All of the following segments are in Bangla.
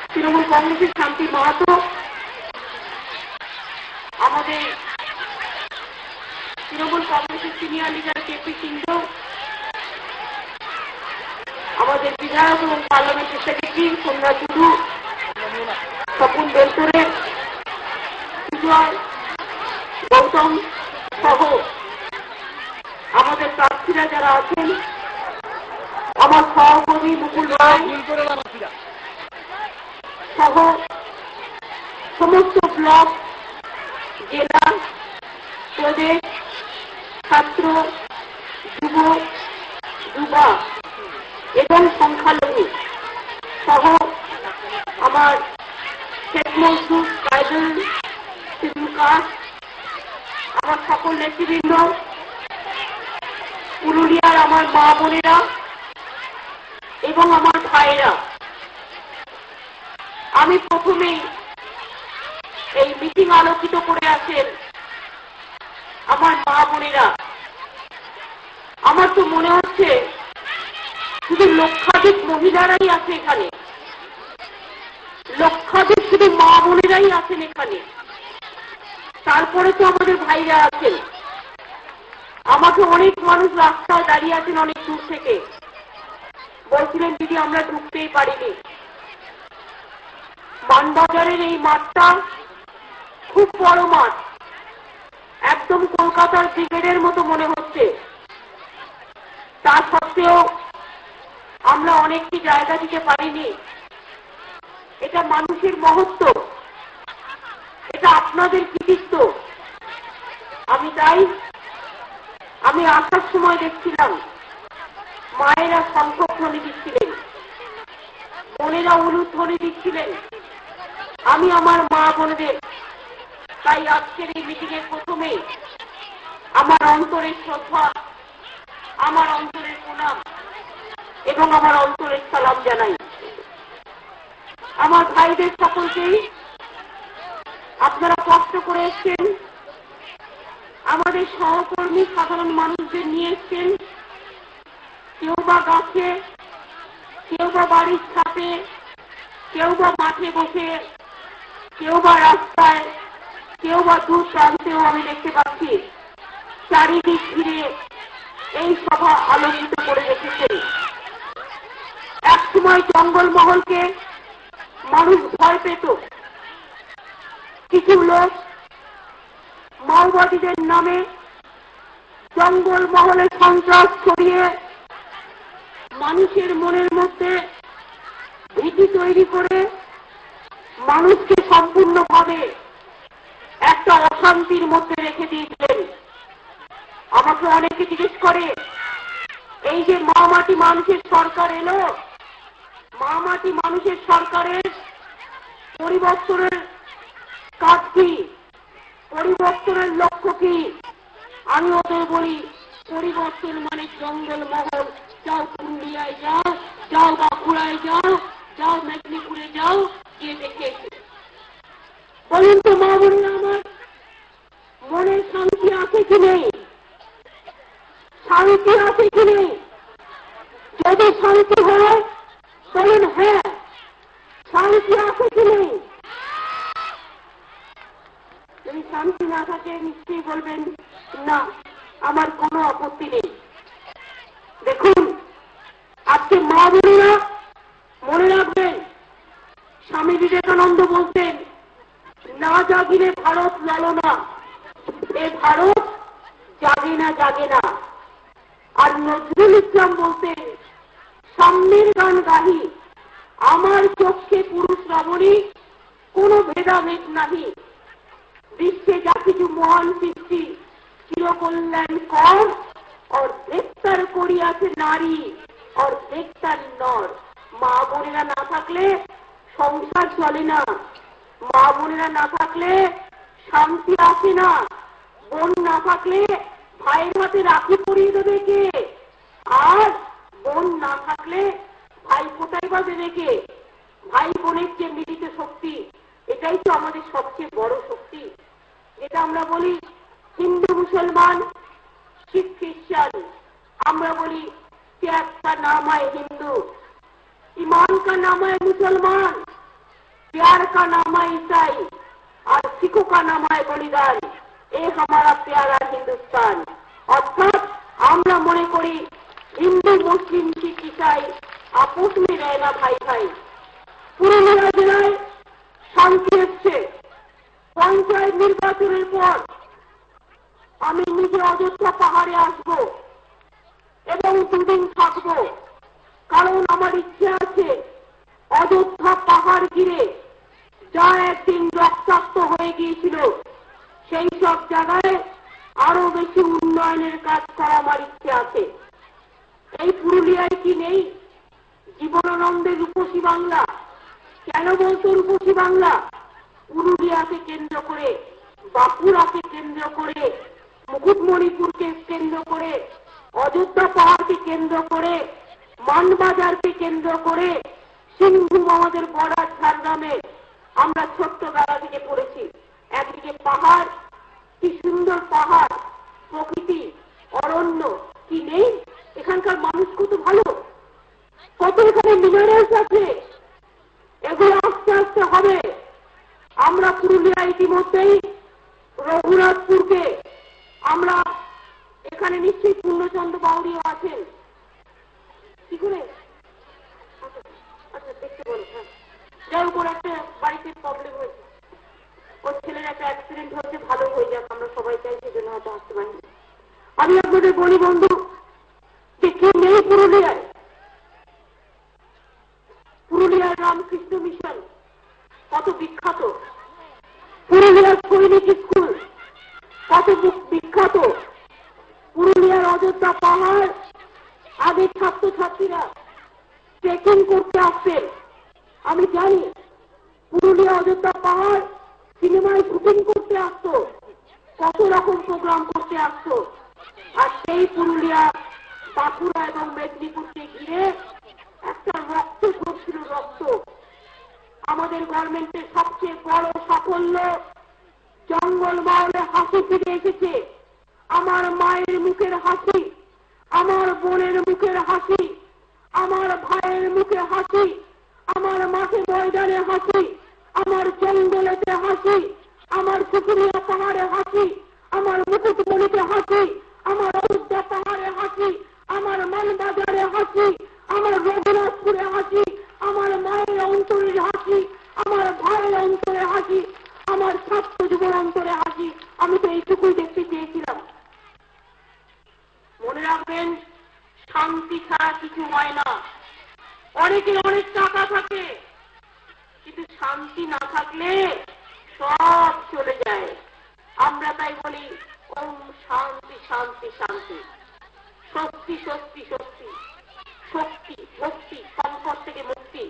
তৃণমূল কংগ্রেসের শান্তি মাহাতো, আমাদের তৃণমূল কংগ্রেসের সিনিয়র লিডার কেপি সিংহ, আমাদের বিধায়ক এবং পার্লামেন্টের সেক্রেটারি সন্ধ্যা টুডু, স্বপন বেলতরে, সুজয়, গৌতম সহ আমাদের প্রার্থীরা যারা আছেন, আমার সহকর্মী মুকুল রায় সহ সমস্ত ব্লক, জেলা, প্রদেশ, ছাত্র, যুব, যুবা এবং সংখ্যালঘু সহ আমার শেখ মজদুর, ট্রাইবেল, শিডিউল কাস্ট, আমার সকল নেতৃবৃন্দ, পুরুলিয়ার আমার মা বোনেরা এবং আমার ভাইয়েরা, আমি প্রথমেই এই মিটিং আলোকিত করে আছেন আমার মা বোনেরা। আমার তো মনে হচ্ছে শুধু লক্ষাধিক মহিলারাই আছে এখানে, লক্ষাধিক শুধু মা বোনেরাই আছেন এখানে, তারপরে তো আমাদের ভাইরা আছেন। আমাকে অনেক মানুষ রাস্তায় দাঁড়িয়ে আছেন অনেক দূর থেকে, বলছিলেন দিদি আমরা ঢুকতেই পারিনি। মানবাজারের এই মাঠটা খুব বড় মাঠ, একদম কলকাতার ব্রিগেডের মতো মনে হচ্ছে। তা সত্ত্বেও আমরা অনেকটি জায়গা দিতে পারিনি। এটা মানুষের মহত্ব, এটা আপনাদের কৃতিত্ব। আমি আসার সময় দেখছিলাম মায়েরা শঙ্খধ্বনি দিচ্ছিলেন, বোনেরা উলুধ্বনি দিচ্ছিলেন। আমি আমার মা বোনদের তাই আজকের এই মিটিং এর প্রথমে আমার অন্তরের শ্রদ্ধা, আমার অন্তরের প্রণাম এবং আমার অন্তরের সালাম জানাই। আমার ভাইদের সকলকেই আপনারা কষ্ট করে এসছেন, আমাদের সহকর্মী সাধারণ মানুষদের নিয়ে এসছেন, কেউ বা গাছে, কেউ বা বাড়ির ছাদে, কেউ বা মাঠে বসে, কেউ বা রাস্তায়, কেউ বা দূর প্রান্তেও আমি দেখতে পাচ্ছি চারিদিক ঘিরে এই সভা আলোকিত করে রেখেছেন। একসময় জঙ্গলমহলকে মানুষ ভয় পেত, কিছু লোক মাওবাদীদের নামে জঙ্গলমহলে সন্ত্রাস ছড়িয়ে মানুষের মনের মধ্যে ভীতি তৈরি করে মানুষকে সম্পূর্ণভাবে একটা অশান্তির মধ্যে রেখে দিয়েছিলেন। আমাকে অনেকে জিজ্ঞেস করে এই যে মা মাটি মানুষের সরকার এলো, মা মাটি মানুষের সরকারের পরিবর্তনের কাজ কি, পরিবর্তনের লক্ষ্য কি? আমি ওদের বলি পরিবর্তন মানে জঙ্গলমহল। যাও পুরুলিয়ায় যাও, যাও বাঁকুড়ায় যাও, যাও মেদিনীপুরে যাও, গিয়ে দেখে বলুন তো মা বোনেরা আমার মনে শান্তি আছে কি নেই? শান্তি আছে কি নেই? যদি শান্তি হয় বলুন হ্যাঁ, শান্তি আছে কি নেই? যদি শান্তি না থাকে নিশ্চয়ই বলবেন না, আমার কোনো আপত্তি নেই। দেখুন আজকে মা বোনেরা মনে রাখবেন, স্বামী বিবেকানন্দ বলতেন না জাগিলে ভারত লালনা, এ ভারত জাগে না জাগে না। আর নজরুল ইসলাম বলতেন সাম্যের গান গাহি, আমার চোখে পুরুষ রমণী কোন ভেদাভেদ নাহি। বিশ্বে যা কিছু মহান সৃষ্টি চিরকল্যাণ কর, और গ্রেফতার করিয়াছে নারী, और গ্রেফতার নর। মা বোনেরা না থাকলে সংসার চলে না, মা বোনেরা না থাকলে শান্তি আসে না, বোন না থাকলে ভাইয়ের হাতে রাখি পরিয়ে দেবে কে? আর বোন না থাকলে ভাই কোথায় বা দেবে কে? ভাই বোনের যে মিলিত শক্তি, এটাই তো আমাদের সবচেয়ে বড় শক্তি। যেটা আমরা বলি হিন্দু মুসলমান শিখ খ্রিস্টান, আমরা বলি त्याग का नाम है हिंदू, ईमान का नाम है मुसलमान। प्यार का नाम है ईसाई और सिखों का नाम है बलिदान। एक हमारा प्यारा हिंदुस्तान। अर्थात আমরা মনে করি হিন্দু মুসলিম শিখ ইসাই আপোষ में रहना भाई भाई। পুরুলিয়া জেলায় শান্তি এসছে। পঞ্চায়েত নির্বাচনের পর আমি নিজে অযোধ্যা পাহাড়ে আসব এবং দুদিন থাকব, কারণ আমার ইচ্ছে আছে অযোধ্যা পাহাড় ঘিরে যা একদিন রক্তাক্ত হয়ে গিয়েছিল সেই সব জায়গায় আরো বেশি উন্নয়নের কাজ করা আমার ইচ্ছে আছে। এই পুরুলিয়ায় কি নেই জীবনানন্দের রূপসী বাংলা? কেন বলতো রূপসী বাংলা? পুরুলিয়াকে কেন্দ্র করে, বাঁকুড়াকে কেন্দ্র করে, মুকুটমণিপুরকে কেন্দ্র করে, অযোধ্যা পাহাড়কে কেন্দ্র করে, মানবাজারকে কেন্দ্র করে, সিংভূম আমাদের বর্ডার ঝাড়গ্রামে আমরা ছোট্ট বেলা থেকে পড়েছি। একদিকে পাহাড়, কি সুন্দর পাহাড়, প্রকৃতি, অরণ্য, কি নেই? এখানকার মানুষ কত ভালো, কত এখানে মিনারেলস আছে, এগুলো আস্তে আস্তে হবে। আমরা পুরুলিয়া ইতিমধ্যেই রঘুনাথপুরকে আমরা এখানে নিশ্চয়ই পূর্ণচন্দ্র বাউরিও আছেন, কি করে আচ্ছা দেখতে বলো। হ্যাঁ, যার উপর একটা বাড়িতে প্রবলেম হয়েছে, ওর ছেলের একটা অ্যাক্সিডেন্ট হয়েছে, ভালো হয়ে যাক আমরা সবাই চাই, সেজন্য হয়তো আসতে পারিনি। আমি আপনাদের বলি বন্ধু, যে কি নেই পুরুলিয়ায়? পুরুলিয়ার রামকৃষ্ণ মিশন কত বিখ্যাত, পুরুলিয়ার সৈনিক স্কুল কত বিখ্যাত, পুরুলিয়ার অযোধ্যা পাহাড় আগে ছাত্রছাত্রীরা ট্রেকিং করতে আসতেন। আমি জানি পুরুলিয়া অযোধ্যা পাহাড় সিনেমায় শুটিং করতে আসতো, কত রকম প্রোগ্রাম করতে আসতো। আর সেই পুরুলিয়া, বাঁকুড়া এবং মেদিনীপুরকে ঘিরে একটা রক্ত ঝরছিল, রক্ত। আমাদের গভর্নমেন্টের সবচেয়ে বড় সাফল্য, জঙ্গল মহলে হাসি ফিরে এসেছে। আমার মায়ের মুখের হাসি, আমার বোনের মুখের হাসি, আমার ভাইয়ের মুখে হাসি, আমার মাঠে ময়দানে হাসি, আমার জঙ্গলেতে হাসি, আমার শুকুরিয়া পাহাড়ে হাসি, আমার মুকুটমণিতে হাসি, আমার অযোধ্যা পাহাড়ে হাসি, আমার মানবাজারে হাসি, আমার রঘুনাথপুরে হাসি, আমার মায়ের অন্তরের হাসি, আমার ভাইয়ের অন্তরে হাসি, আমার ছাত্র যুবর অন্তরে হাসি। আমি তো এইটুকুই দেখতে চেয়েছিলাম। মনে রাখবেন, শান্তি ছাড়া কিছু হয় না। অনেকের অনেক টাকা থাকে, কিন্তু শান্তি না থাকলে সব চলে যায়। আমরা তাই বলি ওম শান্তি শান্তি শান্তি, শক্তি শক্তি শক্তি, শক্তি ভক্তি, সংকট থেকে মুক্তি,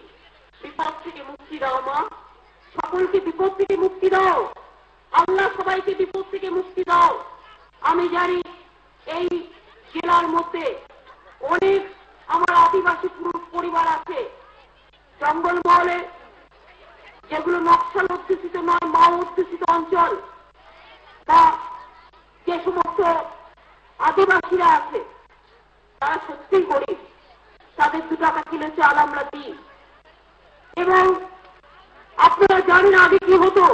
বিপদ থেকে মুক্তি দাও মা, সকলকে বিপদ থেকে মুক্তি দাও, আল্লাহ সবাইকে বিপদ থেকে মুক্তি দাও। আমি জানি এই জেলার মধ্যে অনেক আমার আদিবাসী পরিবার আছে, জঙ্গলমহলে যেগুলো নকশাল অধ্যুষিত নয়, মাও অধ্যুষিত অঞ্চল, বা যে সমস্ত আদিবাসীরা আছে তারা সত্যিই গরিব, তাদের 2 টাকা কিলো চাল আমরা দিই। এবং আপনারা জানেন আগে কি হতো,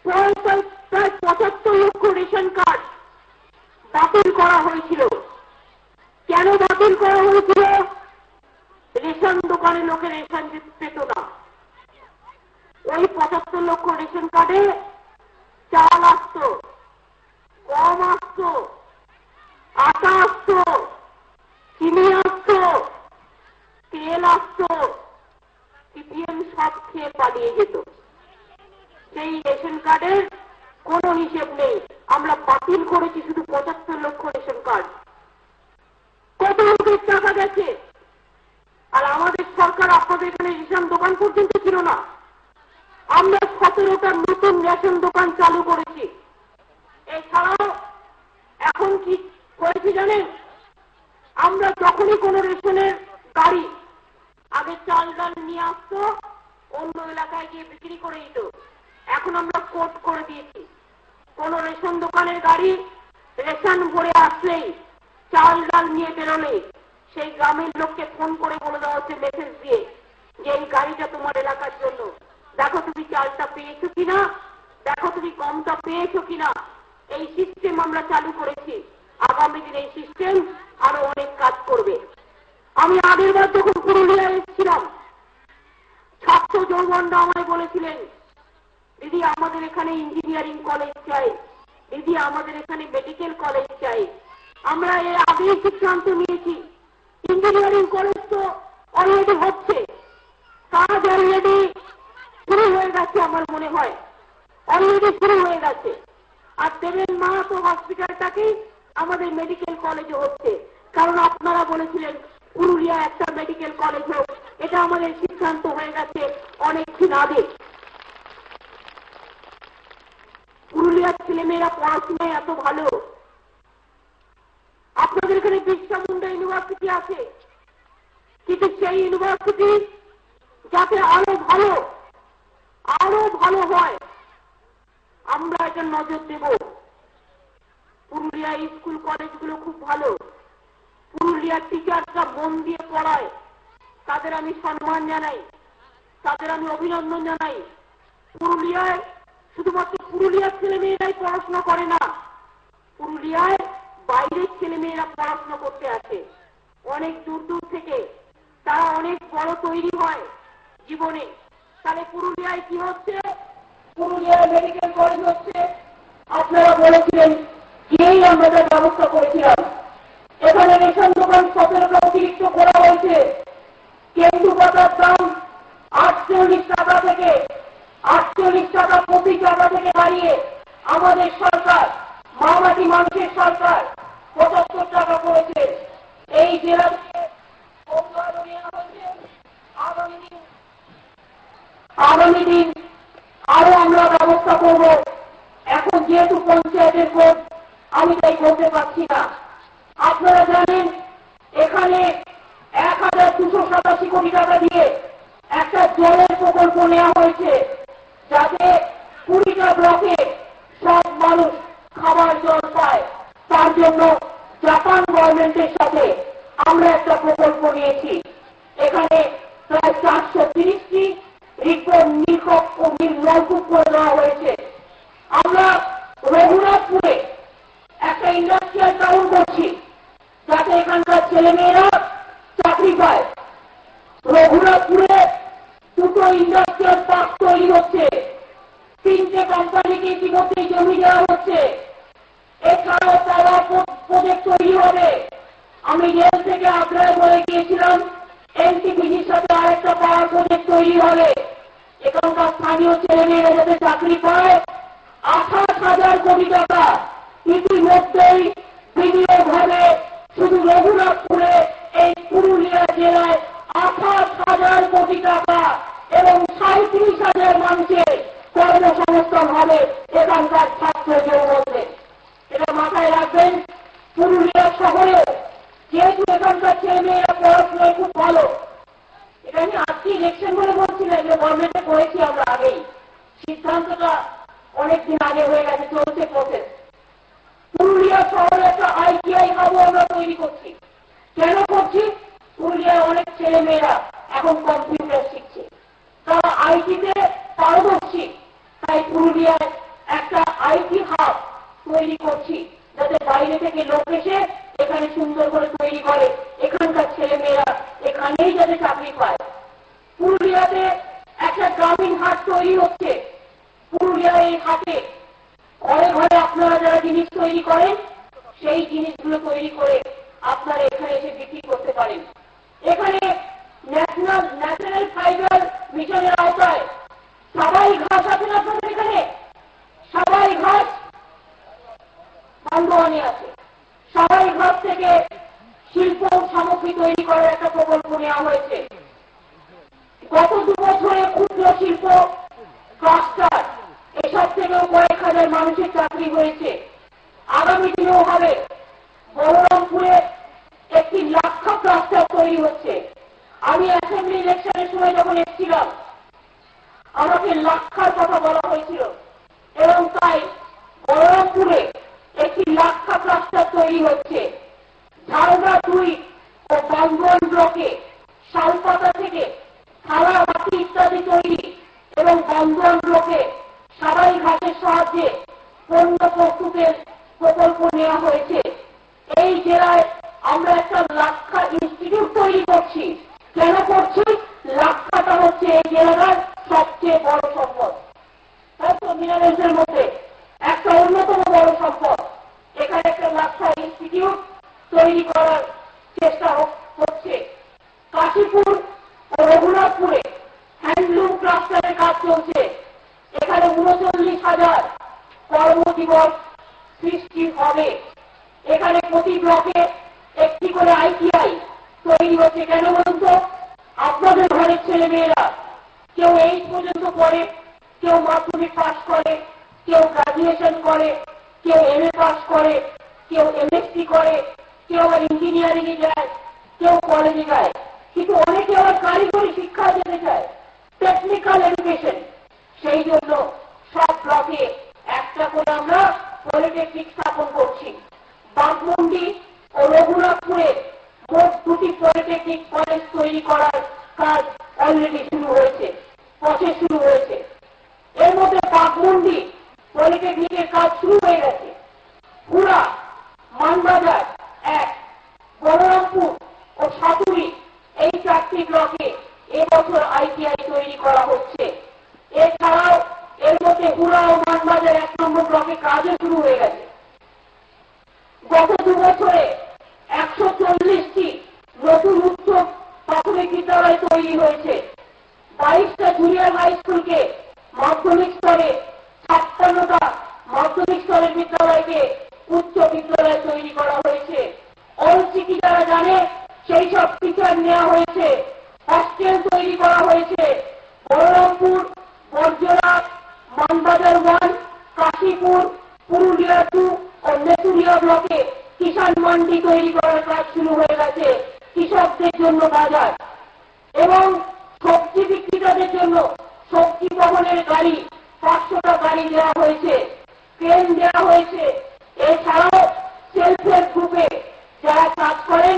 প্রায় 75 লক্ষ রেশন কার্ড বাতিল করা হয়েছিল। কেন বাতিল করা হয়েছিল? রেশন দোকানে লোকে রেশন পেত না। ওই 75 লক্ষ রেশন কার্ডে চাল আসতো, গম আসতো, আটা আসতো, চিনি আসতো, তেল আসতো, সিপিএম সব খেয়ে পালিয়ে যেত। সেই রেশন কার্ডের কোনো হিসেব নেই। আমরা বাতিল করেছি শুধু 75 লক্ষ রেশন কার্ড। কত লোকের টাকা গেছে। আর আমাদের সরকার আপনাদের এখানে রেশন দোকান পর্যন্ত ছিল না। আমরা 17টা নতুন রেশন দোকান চালু করেছি। এছাড়াও এখন কি করেছি জানেন, আমরা যখনই কোনো রেশনের গাড়ি আগে চাল ডাল নিয়ে আসতো, অন্য এলাকায় গিয়ে বিক্রি করে দিত, এখন আমরা কোড করে দিয়েছি, কোন রেশন দোকানের গাড়ি রেশন ভরে আসলেই, চাল ডাল নিয়ে বেরোলে সেই গ্রামের লোককে ফোন করে বলে দেওয়া হচ্ছে মেসেজ দিয়ে যে এই গাড়িটা তোমার এলাকার জন্য, দেখো তুমি চালটা পেয়েছো কিনা, দেখো তুমি গমটা পেয়েছো কিনা। এই সিস্টেম আমরা চালু করেছি। আগামী দিনে এই সিস্টেম আরো অনেক কাজ করবে। আমি আগের বার যখন পুরুলিয়ায় এসেছিলাম, ছাত্র যৌবনরা আমায় বলেছিলেন, দিদি আমাদের এখানে ইঞ্জিনিয়ারিং কলেজ চাই, দিদি আমাদের এখানে মেডিকেল কলেজ চাই। আমরা এর আগেই সিদ্ধান্ত নিয়েছি, ইঞ্জিনিয়ারিং কলেজ তো অলরেডি হচ্ছে, কাজ অলরেডি শুরু হয়ে গেছে, আমার মনে হয় অলরেডি শুরু হয়ে গেছে। আর দেবেন মাহাতো হসপিটালটাকেই আমাদের মেডিকেল কলেজে হচ্ছে, কারণ আপনারা বলেছিলেন পুরুলিয়া একটা মেডিকেল কলেজ হোক। এটা আমাদের সিদ্ধান্ত হয়ে গেছে অনেকদিন আগে। পুরুলিয়ার ছেলেমেয়েরা পড়াশোনায় এত ভালো। আপনাদের এখানে বিরসা মুন্ডা ইউনিভার্সিটি আছে, কিন্তু সেই ইউনিভার্সিটি যাতে আরো ভালো হয়, আমরা এটা নজর দেব। পুরুলিয়া স্কুল কলেজগুলো খুব ভালো, পুরুলিয়ার টিচাররা মন দিয়ে পড়ায়, তাদের আমি সম্মান জানাই, তাদের আমি অভিনন্দন জানাই। পুরুলিয়ায় শুধুমাত্র পুরুলিয়ার ছেলেমেয়েরাই পড়াশোনা করে না, পুরুলিয়ায় বাইরের ছেলেমেয়েরা পড়াশোনা করতে আসে অনেক দূর থেকে। তারা অনেক বড় তৈরি হয় জীবনে। তাহলে পুরুলিয়ায় কি হচ্ছে? পুরুলিয়ায় মেডিকেল কলেজ হচ্ছে। আপনারা বলেছিলেন, গিয়েই আমরা তার ব্যবস্থা করেছিলাম। এখানে রেশন দোকান 17টা অতিরিক্ত করা হয়েছে। কেন্দু পাতার দাম 48 টাকা থেকে 48 টাকা প্রতি টাকা থেকে বাড়িয়ে আমাদের সরকার, মামাটি মানুষের সরকার 75 টাকা করেছে। এই জেলাকে আগামী দিন আরো আমরা ব্যবস্থা করব। এখন যেহেতু পঞ্চায়েতের ভোট, আমি তাই বলতে পারছি না। আপনারা জানেন এখানে 1287 কোটি টাকা দিয়ে একটা জলের প্রকল্প নেওয়া হয়েছে, যাতে 20টা ব্লকে সব মানুষ খাবার জল পায়। তার জন্য জাপান গভর্নমেন্টের সাথে আমরা একটা প্রকল্প নিয়েছি। এখানে প্রায় 430টি নলকূপ করে দেওয়া হয়েছে। আমরা রঘুনাথপুরে একটা ইন্ডাস্ট্রিয়াল টাউন করছি, যাতে এখানকার ছেলেমেয়েরা চাকরি পায়। রঘুনাথপুরে 2টো ইন্ডাস্ট্রিয়াল পার্ক তৈরি হচ্ছে, 3টে কোম্পানিকে ইতিমধ্যে জমি দেওয়া হচ্ছে। এছাড়াও পাওয়ার প্রজেক্ট তৈরি হবে। আমি রেল থেকে আগ্রায় বলে গিয়েছিলাম, এনটিপিসির সাথে আরেকটা পাওয়ার প্রজেক্ট তৈরি হবে। এখানকার স্থানীয় ছেলেমেয়েরা যাতে চাকরি পায়, 28,000 কোটি টাকা ইতিমধ্যেই বিনিয়োগ হবে। শুধু রঘুনাথপুরে এই পুরুলিয়া জেলায় 28,000 কোটি টাকা এবং 37,000 মানুষের কর্মসংস্থান হবে এখানকার ছাত্র যুবকদের। এটা মাথায় রাখবেন। পুরুলিয়া শহরে যেহেতু এখানকার ছেলেমেয়েরা পড়াশোনায় খুব ভালো, এটা আমি আজকে ইলেকশন বলে বলছিলেন যে গভর্নমেন্টে করেছি আমরা আগেই, সিদ্ধান্তটা অনেকদিন আগে হয়ে গেছে, চলছে প্রসেস। পুরুলিয়া শহরে একটা ITI হাবও আমরা তৈরি করছি। কেন করছি? পুরুলিয়ায় অনেক ছেলেমেয়েরা এখন কম্পিউটার শিখছে, তারা আইটিতে পারদর্শী। তাই পুরুলিয়ায় একটা IT হাব তৈরি করছি, যাতে বাইরে থেকে লোক এসে এখানে সুন্দর করে তৈরি করে, এখানকার ছেলেমেয়েরা এখানেই যাতে চাকরি পায়। পুরুলিয়াতে একটা গ্রামীণ হাট তৈরি হচ্ছে। পুরুলিয়ার এই হাটে ঘরে ঘরে আপনারা যারা জিনিস তৈরি করেন, সেই জিনিসগুলো তৈরি করে আপনারা এখানে এসে বিক্রি করতে পারেন। এখানে ন্যাশনাল ফাইবার মিশনের আওতায় সবাই ঘাস আছেন আপনাদের এখানে, সবাই ঘাস বান্ধবানি আছে। সবাই ঘাস থেকে শিল্প সামগ্রী তৈরি করার একটা প্রকল্প নেওয়া হয়েছে। গত 2 বছরে ক্ষুদ্র শিল্প, ক্লাস্টার, এসব থেকেও কয়েক হাজার মানুষের চাকরি হয়েছে। আগামী দিনেও হবে। বহরমপুরে একটি লাক্ষা ক্লাস্টার তৈরি হচ্ছে। আমি অ্যাসেম্বলি ইলেকশনের সময় যখন এসেছিলাম, আমাকে লাক্ষার কথা বলা হয়েছিল, এবং তাই বহরমপুরে একটি লাক্ষা ক্লাস্টার তৈরি হচ্ছে। ঝালদা 2 ও বান্দোয়ান ব্লকে শালপাতা থেকে থালা হচ্ছে এই জেলার সবচেয়ে বড় সম্পদ। হয়তো মিনারেলসের মধ্যে একটা অন্যতম বড় সম্পদ। এখানে একটা লাক্সা ইনস্টিটিউট তৈরি করার চেষ্টা হচ্ছে। কাশীপুর ও রঘুনাথপুরে হ্যান্ডলুম ক্লাস্টারের কাজ চলছে। এখানে ৩৯,০০০ কর্মদিবস সৃষ্টি হবে। এখানে প্রতি ব্লকে একটি করে আইটিআই তৈরি হচ্ছে। কেন বলুন তো? আপনাদের ঘরের ছেলে মেয়েরা কেউ 8 পর্যন্ত পড়ে, কেউ মাধ্যমিক পাস করে, কেউ গ্রাজুয়েশন করে, কেউ এমএ পাস করে, কেউ এমএসসি করে, কেউ আবার ইঞ্জিনিয়ারিং এ যায়, কেউ কলেজে যায়, কিন্তু অনেকে আবার কারিগরি শিক্ষা যেতে চায়, টেকনিক্যাল এডুকেশন। সেই জন্য সব ব্লকে একটা করে আমরা পলিটেকনিক স্থাপন করছি। বাঘমুন্ডি ও রঘুনাথপুরে মোট 2টি পলিটেকনিক কলেজ তৈরি করার কাজ অলরেডি শুরু হয়েছে, প্রসেস শুরু হয়েছে। এর মধ্যে বাঘমুন্ডি পলিটেকনিকের কাজ শুরু হয়ে গেছে। পুরা মানবাজার 1, বলরামপুর ও সাতুরি এই 4টি ব্লকে এবছর আইটিআই তৈরি করা হচ্ছে। এছাড়াও এর মধ্যে হুড়া ও মানবাজার 1 নম্বর ব্লকে কাজও শুরু হয়ে গেছে। গত 2 বছরে 140টি নতুন উচ্চ প্রাথমিক বিদ্যালয় তৈরি হয়েছে। 22টা জুনিয়র হাই স্কুলকে মাধ্যমিক স্তরে, 56টা মাধ্যমিক স্তরের বিদ্যালয়কে উচ্চ বিদ্যালয় তৈরি করা হয়েছে। অল সিটি যারা জানে সেই সব টিচার নেওয়া হয়েছে। হস্টেল তৈরি করা হয়েছে। বলরামপুর, বরজোড়া, মানবাজার 1, কাশীপুর, পুরুলিয়া 2 ও মেচুরিয়া ব্লকে কিষাণ মান্ডি তৈরি করার কাজ শুরু হয়ে গেছে। কৃষকদের জন্য বাজার এবং সবজি বিক্রেতাদের জন্য সবজি বহনের গাড়ি, 500টা গাড়ি দেওয়া হয়েছে, ট্রেন দেওয়া হয়েছে। এছাড়াও সেলফ হেল্প গ্রুপে যারা কাজ করেন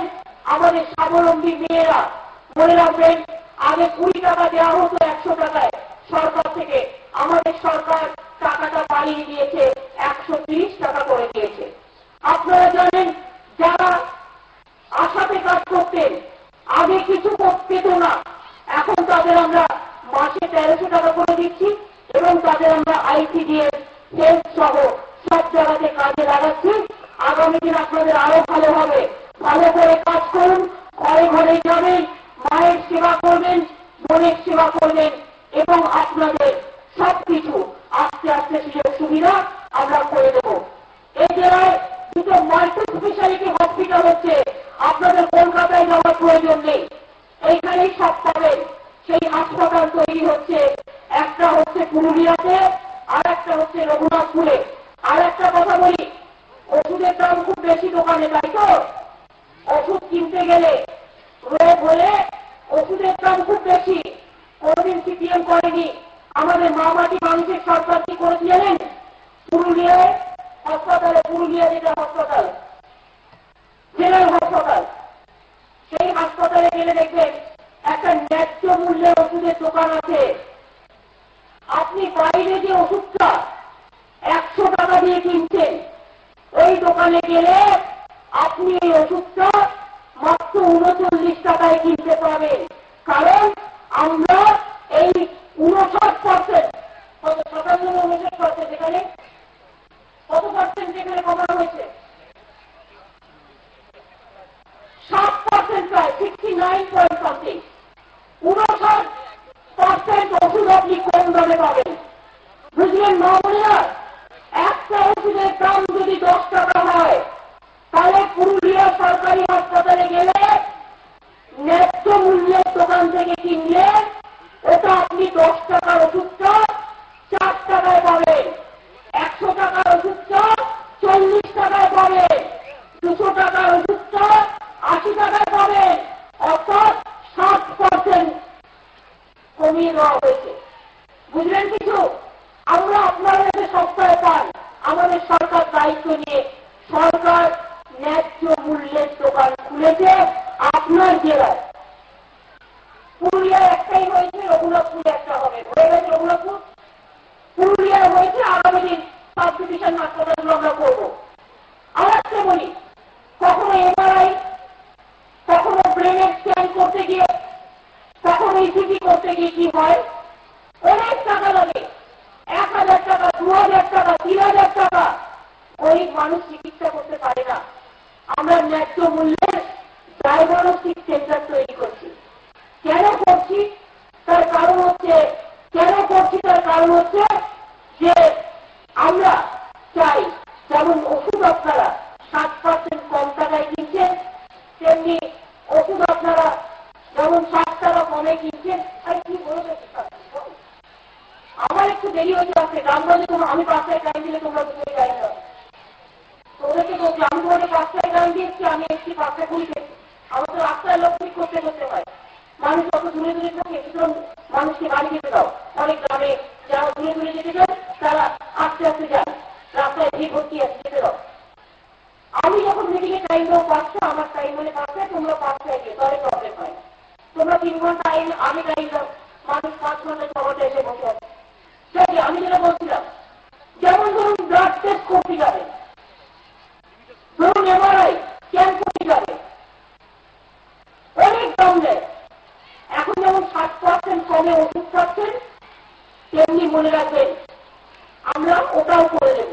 আমাদের স্বাবলম্বী মেয়েরা, মনে রাখবেন আগে 20 টাকা দেওয়া হতো 100 টাকায় সরকার থেকে। আমাদের সরকার টাকাটা বাড়িয়ে দিয়েছে, 130 টাকা করে দিয়েছে। আপনারা জানেন যারা আশাতে কাজ করতেন, আগে কিছু পেত না, এখন তাদের আমরা মাসে 1300 টাকা করে দিচ্ছি এবং তাদের আমরা আইসিডিএস হেলথ সহ সব জায়গাতে কাজে লাগাচ্ছি। আগামী দিন আপনাদের আরো ভালো হবে। ভালো করে কাজ করুন, ঘরে ঘরে যাবেন, মায়ের সেবা করবেন, বোনের সেবা করবেন এবং আপনাদের সবকিছু আস্তে আস্তে সুযোগ সুবিধা আমরা করে দেব। এই জেলায় 2টো মাল্টি স্পেশালিটি হসপিটাল হচ্ছে। আপনাদের কলকাতায় যাওয়ার প্রয়োজন নেই, এইখানেই সব পাবেন। সেই হাসপাতাল তৈরি হচ্ছে। একটা হচ্ছে পুরুলিয়াতে, আর একটা হচ্ছে রঘুনাথপুরে। আর একটা কথা বলি, ওষুধের দাম খুব বেশি দোকানে, তাই তো? ওষুধ কিনতে গেলে রোগ হলে ওষুধের দাম খুব বেশি। কোনদিন সিপিএম করেনি। আমাদের মামাটি মানুষের সরকার কি করে দিলেন? পুরুলিয়ায় হাসপাতালে, পুরুলিয়া যেটা হাসপাতাল, জেনারেল হাসপাতাল, সেই হাসপাতালে গেলে দেখবেন একটা ন্যায্য মূল্যে ওষুধের দোকান আছে। আপনি বাইরে যে ওষুধটা 100 টাকা দিয়ে কিনছেন, ওই দোকানে গেলে আপনি এই ওষুধটা মাত্র 39 টাকায় কিনতে পারবেন। কারণ আমরা এই 59%, 57-59% এখানে কত পার্সেন্ট এখানে কমানো হয়েছে? 7% প্রায়, 69.something, 59% ওষুধ আপনি কম দামে পাবেন। বুঝলেন মা বোনেরা? একটা ওষুধের দাম যদি 10 টাকা হয়, তাহলে পুরুলিয়া সরকারি হাসপাতালে গেলে ন্যায্য মূল্যের দোকান থেকে কিনলে ওটা আপনি 10 টাকার ওষুধটা 4 টাকায় পাবেন, 100 টাকার ওষুধটা 40 টাকায় পাবেন, 200 টাকার ওষুধটা 80 টাকায় পাবেন। অর্থাৎ 60% কমিয়ে দেওয়া হয়েছে। বুঝলেন কিছু? আমরা আপনারা যে সপ্তাহে পান, আমাদের সরকার দায়িত্ব নিয়ে সরকার ন্যায্য মূল্যের দোকান খুলেছে আপনার জেলায়। পুরুলিয়ায় একটাই হয়েছে, রঘুনাথপুরে একটা হবে। হয়ে গেছে রঘুনাথপুর, পুরুলিয়ায় হয়েছে। আগামী দিন সাব ডিভিশন হাসপাতালগুলো আমরা করবো। আর একটা বলি, কখনো এমআরআই, কখনো ব্রেনের স্ক্যান করতে গিয়ে, কখনো ইসিজি করতে গিয়ে কি হয়, অনেক টাকা লাগে, 1000 টাকা, 2000 টাকা, 3000 টাকা। গরিব মানুষ চিকিৎসা করতে পারে না। আমরা ন্যায্য মূল্যের ডায়াগনস্টিক সেন্টার তৈরি করছি। কেন করছি তার কারণ হচ্ছে যে আমরা চাই যেমন ওষুধ আপনারা 7% কম টাকায় কিনছেন, তেমনি ওষুধ আপনারা যেমন 7 টাকা কমে কিনছেন। আর কি বলবে, আমার একটু দেরি হয়ে যাচ্ছে, গ্রামগঞ্জে আমি 5টায় টাইম দিলে তোমরা দুটোই যাই না, তোদেরকে বলছি আমি তোমাকে 5টায় টাইম দিয়েছি, আমি এসছি 5টা কুড়িতে। আমার তো রাস্তায় লোক ঠিক করতে করতে হয়, মানুষ যত দূরে দূরে থাকে সুতরাং মানুষকে বাড়ি যেতে দাও। অনেক গ্রামে যারা দূরে দূরে যেতে চান তারা আস্তে আস্তে যান, রাস্তায় ভিড় ভর্তি আছে, যেতে দাও। আমি যখন মিটিং এ টাইম দেবো 5টা, আমার টাইম হলে 5টায়, তোমরা 5টায় গিয়ে, তাহলে প্রবলেম হয়। তোমরা 3 ঘন্টা আমি টাইম দাও, মানুষ 5 ঘন্টা 6 ঘন্টা এসে বসে আছে। আমি যেটা বলছিলাম, যেমন ধরুন ব্লাড টেস্ট করতে যাবে, ধরুন এমআরআই স্ক্যান করতে যাবে, অনেক দাম নেয়। এখন যেমন 7% কমে ওষুধ খাচ্ছেন, তেমনি মনে রাখবেন আমরা ওটাও করে দেব।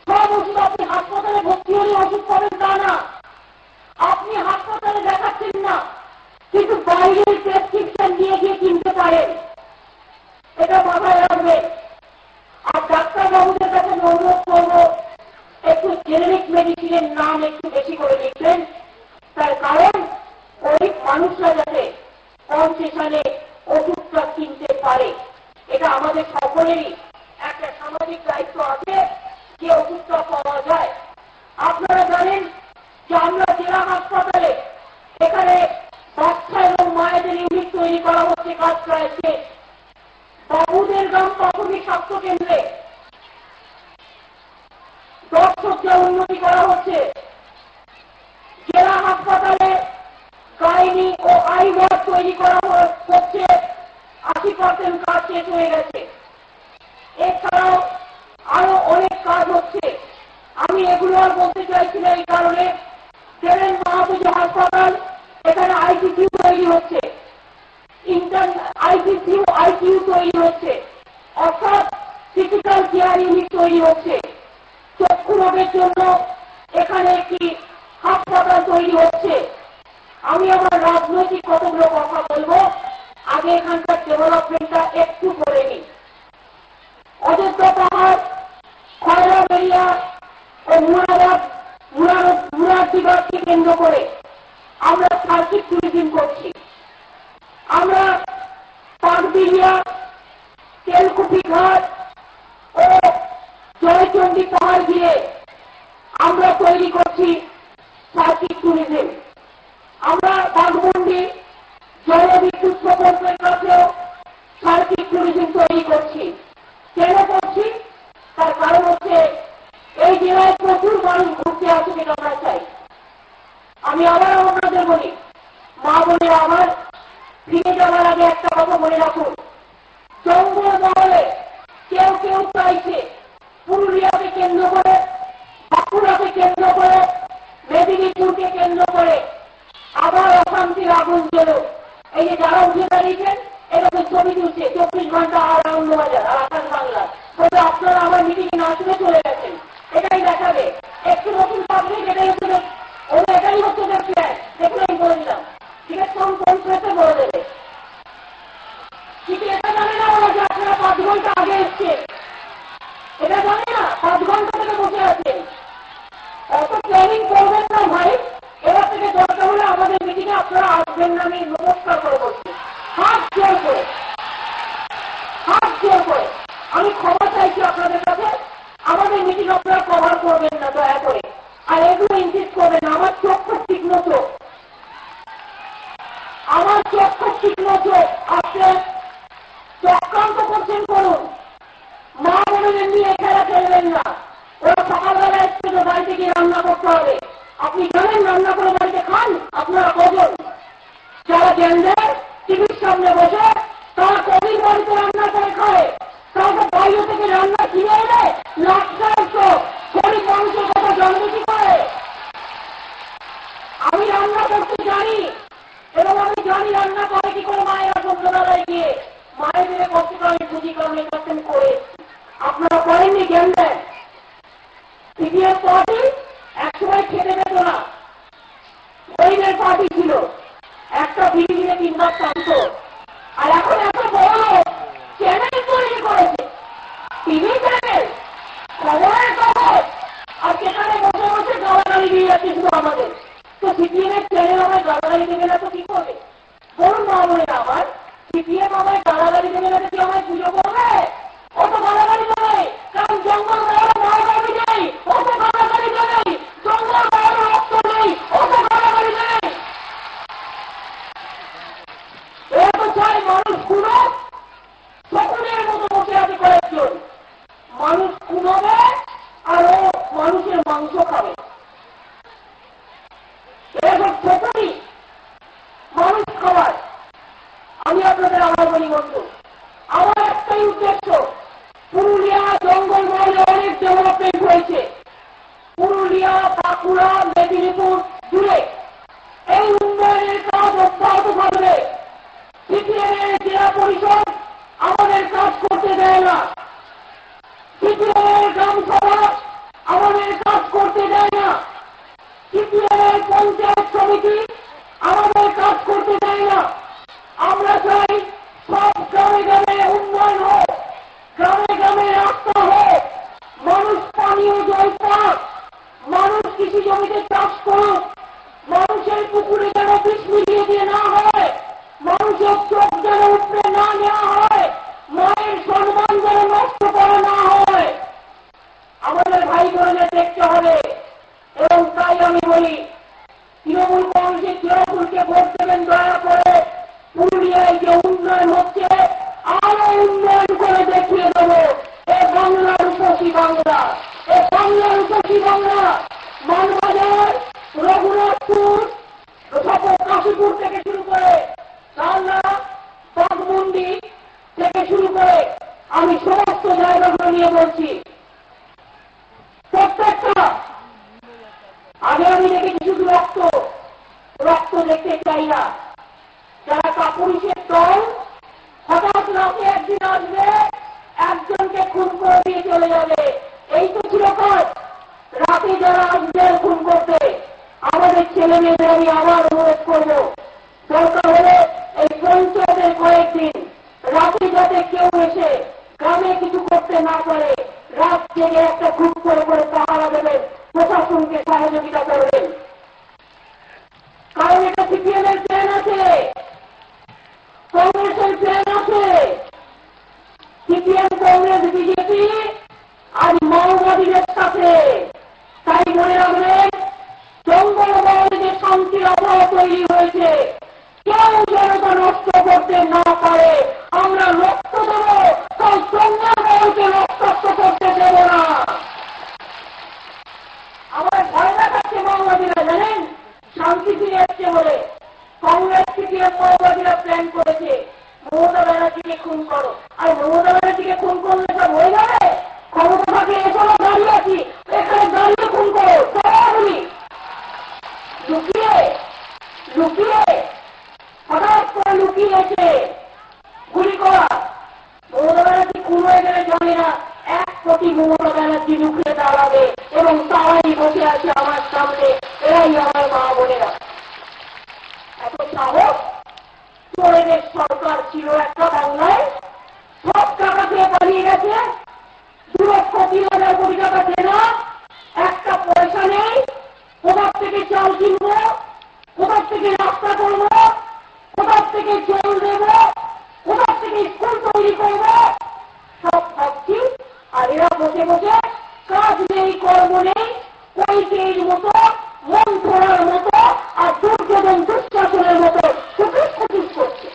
সব ওষুধ আপনি হাসপাতালে ভর্তি হলে ওষুধ পাবেন তা না, আপনি হাসপাতালে দেখাচ্ছেন না, কিন্তু বাইরের প্রেসক্রিপশন দিয়ে গিয়ে কিনতে পারেন, এটা মাথায় রাখবেন। আর ডাক্তারবাবুদের কাছে অনুরোধ করব, একটু জেনেরিক মেডিসিনের নাম একটু বেশি করে লিখবেন, তার কারণ গরিব মানুষরা যাতে কনসেশনে ওষুধটা কিনতে পারে। এটা আমাদের সকলেরই একটা সামাজিক দায়িত্ব আছে যে ওষুধটা পাওয়া যায়। আপনারা জানেন যে আমরা জেলা হাসপাতালে এখানে বাচ্চা এবং মায়েদের ইউনিট তৈরি করা হচ্ছে, কাজ প্রায় শেষ। বাবুদের গ্রাম প্রাথমিক স্বাস্থ্য কেন্দ্রে দর্শককে উন্নতি করা হচ্ছে। জেলা হাসপাতালে গাইনি ও আই ওয়ার্ড তৈরি করা হচ্ছে, 80% কাজ শেষ হয়ে গেছে। এছাড়াও আরো অনেক কাজ হচ্ছে, আমি এগুলো আর বলতে চাইছি না। এই কারণে জেলেন মাহবুব হাসপাতাল, এখানে আইসিইউ তৈরি হচ্ছে, আইসিইউ তৈরি হচ্ছে, অর্থাৎ ক্রিটিক্যাল কেয়ার ইউনিট তৈরি হচ্ছে। চক্ষু রোগের জন্য এখানে একটি হাসপাতাল তৈরি হচ্ছে। আমি আমার রাজনৈতিক কতগুলো কথা বলবো, আগে এখানকার ডেভেলপমেন্টটা একটু করে নিই। অযোধ্যা পাহাড়, খয়রাবেড়িয়া ও মুরাদিবাদকে কেন্দ্র করে আমরা সার্কিট ট্যুরিজম করছি। আমরা পাকবিড়িয়া, তেলকুপি ঘাট ও জয়চন্ডী পাহাড় দিয়ে আমরা তৈরি করছি সার্কিট ট্যুরিজম। আমরা বাঘমুন্ডি জলবিদ্যুৎ প্রকল্পের কাছেও সার্কিট ট্যুরিজম তৈরি করছি। কেন করছি তার কারণ হচ্ছে এই জেলায় প্রচুর মানুষ ঘুরতে আসে, যেটা আমরা চাই। আমি আবার আপনাদের বলি, মা বোনেরা আমার, ফিরে যাওয়ার আগে একটা কথা মনে রাখুন, জঙ্গল মহলে কেউ কেউ চাইছে পুরুলিয়াকে কেন্দ্র করে, বাঁকুড়াকে কেন্দ্র করে, মেদিনীপুরকে কেন্দ্র করে আবার অশান্তির আগুন জ্বলো। এই যে যারা উঠে দাঁড়িয়েছেন এরকম ছবি তুলছে 24 ঘন্টা আর আনন্দবাজার আর আকাশ বাংলা, তবে আপনারা আমার মিটিং এ না শুনে চলে গেছেন। এটাই দেখাবে একটু নতুন পাবলিক, এটাই হচ্ছে প্ল্যান। দেখুন আমি বলে দিলাম, ঠিক আছে, কোন প্রেসে বলে দেবে। কিন্তু এটা জানে না ওরা যে আপনারা 5 ঘন্টা আগে এসছেন, এটা জানে না, 5 ঘন্টা থেকে বসে আছেন। অত প্ল্যানিং করবেন না ভাই। এবার থেকে দরকার হলে আমাদের মিটিং এ আপনারা আসবেন না, আমি নমস্কার করে বলছি, হাত জোর করে, হাত জোর করে আমি ক্ষমা চাইছি আপনাদের কাছে। আমাদের মিটিং আপনারা কভার করবেন না দয়া করে, আর এগুলো ইনসিস্ট করবেন। আমার চোখ খুব তীক্ষ্ণ চোখ, আমার চোখ খুব তীক্ষ্ণ চোখ। আপনি চক্রান্ত করছেন করুন, মা বোনেদের নিয়ে খেলা খেলবেন না। ওরা সকালবেলা এসছে তো বাড়িতে গিয়ে রান্না করতে হবে। আপনি জানেন রান্না করে বাড়িতে খান আপনারা কজন? যারা জেন্ডার টিভির সামনে বসে তারা কবির বাড়িতে রান্না করে খায়, তারা বাইরে থেকে রান্না কিনে এনে লাখটার তো গরিব মানুষের কথা জানবে কি করে? আমি রান্না করতে জানি এবং আমি জানি রান্না করে কি করে মায়েরা এমনি জ্ঞান দেয়। সিপিএম পার্টি একসময় খেতে পেত না, গরিবের পার্টি ছিল, একটা বিল্ডিংয়ে 3 বার টানত। আর এখন এত বড় চ্যানেল তৈরি করেছে, টিভি চ্যানেল, খবরের কাগজ, আর সেখানে বসে বসে গালাগালি দিয়ে যাচ্ছে শুধু আমাদের। তো সিপিএমের চ্যানেল আমায় গালাগালি দেবে না তো কি করবে? বলুন মা বলে আমার সিপিএম আমায় গালাগালি দেবে না কি আমায় পুজো করবে? অত গালাগালি দেবে, কারণ জঙ্গল বড় মহাগামী নেই, অত গালাগালি দেবে। জঙ্গল বড় রক্ত নেই, অত গালাগালি দেবে। এরা তো চায় মানুষ খুনো, শকুনের মতো বসে আছে কয়েকজন। মানুষ খুনবে আর ও মানুষের মাংস খাবে। এসব শকুনি মানুষ খাবার। আমি আপনাদের আমার বলি বন্ধু, আমার একটাই উদ্দেশ্য, পুরুলিয়া জঙ্গল মহলে অনেক ডেভেলপমেন্ট হয়েছে। পুরুলিয়া, বাঁকুড়া, মেদিনীপুর জুড়ে এই উন্নয়নের কাজ অব্যাহত থাকবে। সিপিএমের জেলা পরিষদ আমাদের কাজ করতে দেয় না, সিপিএমের গ্রামসভা আমাদের কাজ করতে দেয় না, সিপিএমের পঞ্চায়েত সমিতি আমাদের কাজ করতে দেয় না। আমরা চাই সব গ্রামে গ্রামে উন্নয়ন হোক, গ্রামে গ্রামে রাস্তা হোক, মানুষ পানীয় জল পাক, মানুষ কৃষি জমিতে চাষ করুক, মানুষের পুকুরে যেন বিষ মিলিয়ে দিয়ে না হয়, মানুষের চোখ যেন উপরে না নেওয়া হয়, মায়ের সম্মান যেন নষ্ট করা না হয়। আমাদের ভাই বোনদের দেখতে হবে। এবং তাই আমি বলি, তৃণমূল কংগ্রেসের তৃণমূলকে ভোট দেবেন দয়া করে। পুরুলিয়ায় যে উন্নয়ন হচ্ছে আরো উন্নয়ন করে দেখিয়ে দেবো। এ বাংলার উপসী বাংলা, এ বাংলার উপসী বাংলা। মানবাজার, রঘুনাথপুর, কাশীপুর থেকে শুরু করে কালনা, বাঘমুন্ডি থেকে শুরু করে আমি সমস্ত জায়গাগুলো নিয়ে বলছি। প্রত্যেকটা আগে আমি দেখেছি শুধু রক্ত, রক্ত দেখতে চাই না। যারা কাপুরুষের দল হঠাৎ রাতে একদিন আসবে, একজনকে খুন করে দিয়ে চলে যাবে, এই তো ছিল কাজ। রাতে যারা আসবে খুন করতে, আমাদের ছেলে মেয়েদের আমি আবার অনুরোধ করব, দরকার হলে এই পঞ্চায়েতের কয়েকদিন রাতে যাতে কেউ এসে গ্রামে কিছু করতে না পারে, রাত জেগে একটা গ্রুপ করে করে পাহারা দেবেন, প্রশাসনকে সহযোগিতা করবেন। কারণ এটা সিপিএমের প্ল্যান আছে, কংগ্রেসের প্ল্যান আছে। সিপিএম, কংগ্রেস, বিজেপি আর মাওবাদীদের সাথে। তাই মনে রাখবেন, জঙ্গল মহলে যে শান্তির অভাব তৈরি হয়েছে, কেউ যেন তা নষ্ট করতে না পারে। আমরা রক্ত দেব, তাই জঙ্গল মহলকে রক্তাক্ত করতে দেব না। আমার ভয় দেখাচ্ছে মাওবাদীরা, জানেন, শান্তি ফিরে আসছে বলে। কংগ্রেস সিপিএম মাওবাদীরা প্ল্যান করেছে মমতা ব্যানার্জিকে খুন করো। আর মমতা ব্যানার্জিকে খুন করলে সব হয়ে যাবে? ক্ষমতা থাকলে এসব দাঁড়িয়ে আছি, এখানে দাঁড়িয়ে খুন করো, সরাসরি লুকিয়ে লুকিয়ে হঠাৎ করে লুকিয়ে এসে গুলি করা। মমতা ব্যানার্জি খুন হয়ে গেলে জানে না 1 কোটি মমতা ব্যানার্জি লুকিয়ে দাঁড়াবে এবং তারাই বসে আছে আমার সামনে। এরাই আমার মা বোনেরা। এত সাহস! চোরেদের সরকার ছিল একটা বাংলায়, সব টাকা খেয়ে পালিয়ে গেছে, 2,30,000 কোটি টাকা দেনা, একটা পয়সা নেই। কোথার থেকে চাল কিনবো, কোথার থেকে রাস্তা করবো, কোথার থেকে জল দেব, কোথার থেকে স্কুল তৈরি করবো, সব ভাবছি। আর এরা বসে বসে কাজ নেই, কর্ম নেই, কৈকেয়ীর মতো, মন ধরার মতো আর দুর্যোধন দুঃশাসনের মতো কুটিস কুটিস করছে।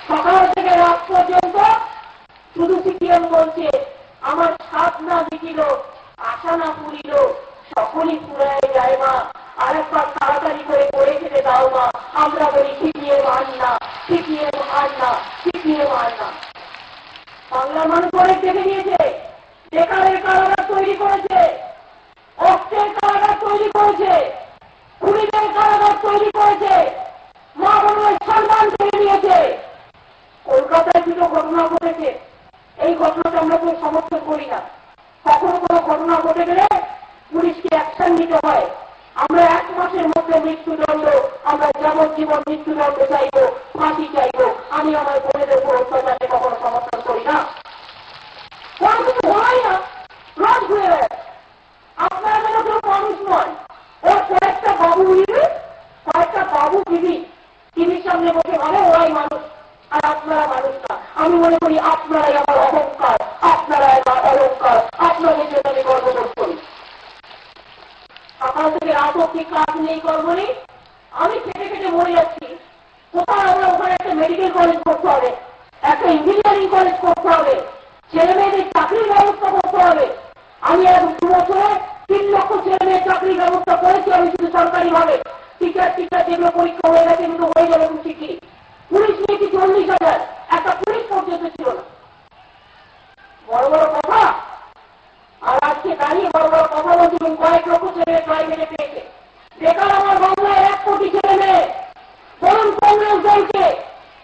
সকাল থেকে রাত পর্যন্ত শুধু সিপিএম বলছে, আমার স্বাদ না দিছিল, আশা না পুরিল, সকলই পুরায় যায় মা, আরেকবার তাড়াতাড়ি করে পড়ে খেতে দাও মা। আমরা বলি সিপিএম আর না, সিপিএম আর না, সিপিএম আর না। বাংলার মানুষ অনেক দেখে নিয়েছে, বেকারের কারাগার তৈরি করেছে, অস্ত্রের কারাগার তৈরি করেছে, খুনিদের কারাগার তৈরি করেছে, মা বোনের সম্মান কেড়ে নিয়েছে। কলকাতায় দুটো ঘটনা ঘটেছে, এই ঘটনাটা আমরা তো আমি মনে করি আপনারাই আমার অহংকার, আপনারাই আমার অলঙ্কার, আপনাদের জন্য আমি গর্ববোধ করি। সকাল থেকে রাত অব্দি কাজ নেই, কর্ম নেই, আমি খেটে খেটে মরে যাচ্ছি। কোথাও আমরা ওখানে একটা মেডিকেল কলেজ করতে হবে, একটা ইঞ্জিনিয়ারিং কলেজ করতে হবে, ছেলে মেয়েদের চাকরির ব্যবস্থা করতে হবে। আমি এক 2 বছরে 3 লক্ষ ছেলে মেয়ের চাকরির ব্যবস্থা করেছি আমি শুধু সরকারি ভাবে। টিচার যেগুলো পরীক্ষা হয়ে গেছে কিন্তু হয়ে যাবে খুব শিখি। পুলিশ নিয়েছি 40,000, একটা পুলিশ পর্যন্ত ছিল না। বড় বড় কথা, আর আজকে দাঁড়িয়ে বড় বড় কথা বলছি কয়েক লক্ষ ছেলে মেয়ে প্রাইভেটে পেয়েছে। বেকার আমার বাংলায় 1 কোটি ছেলে মেয়ে। বলুন কংগ্রেস দলকে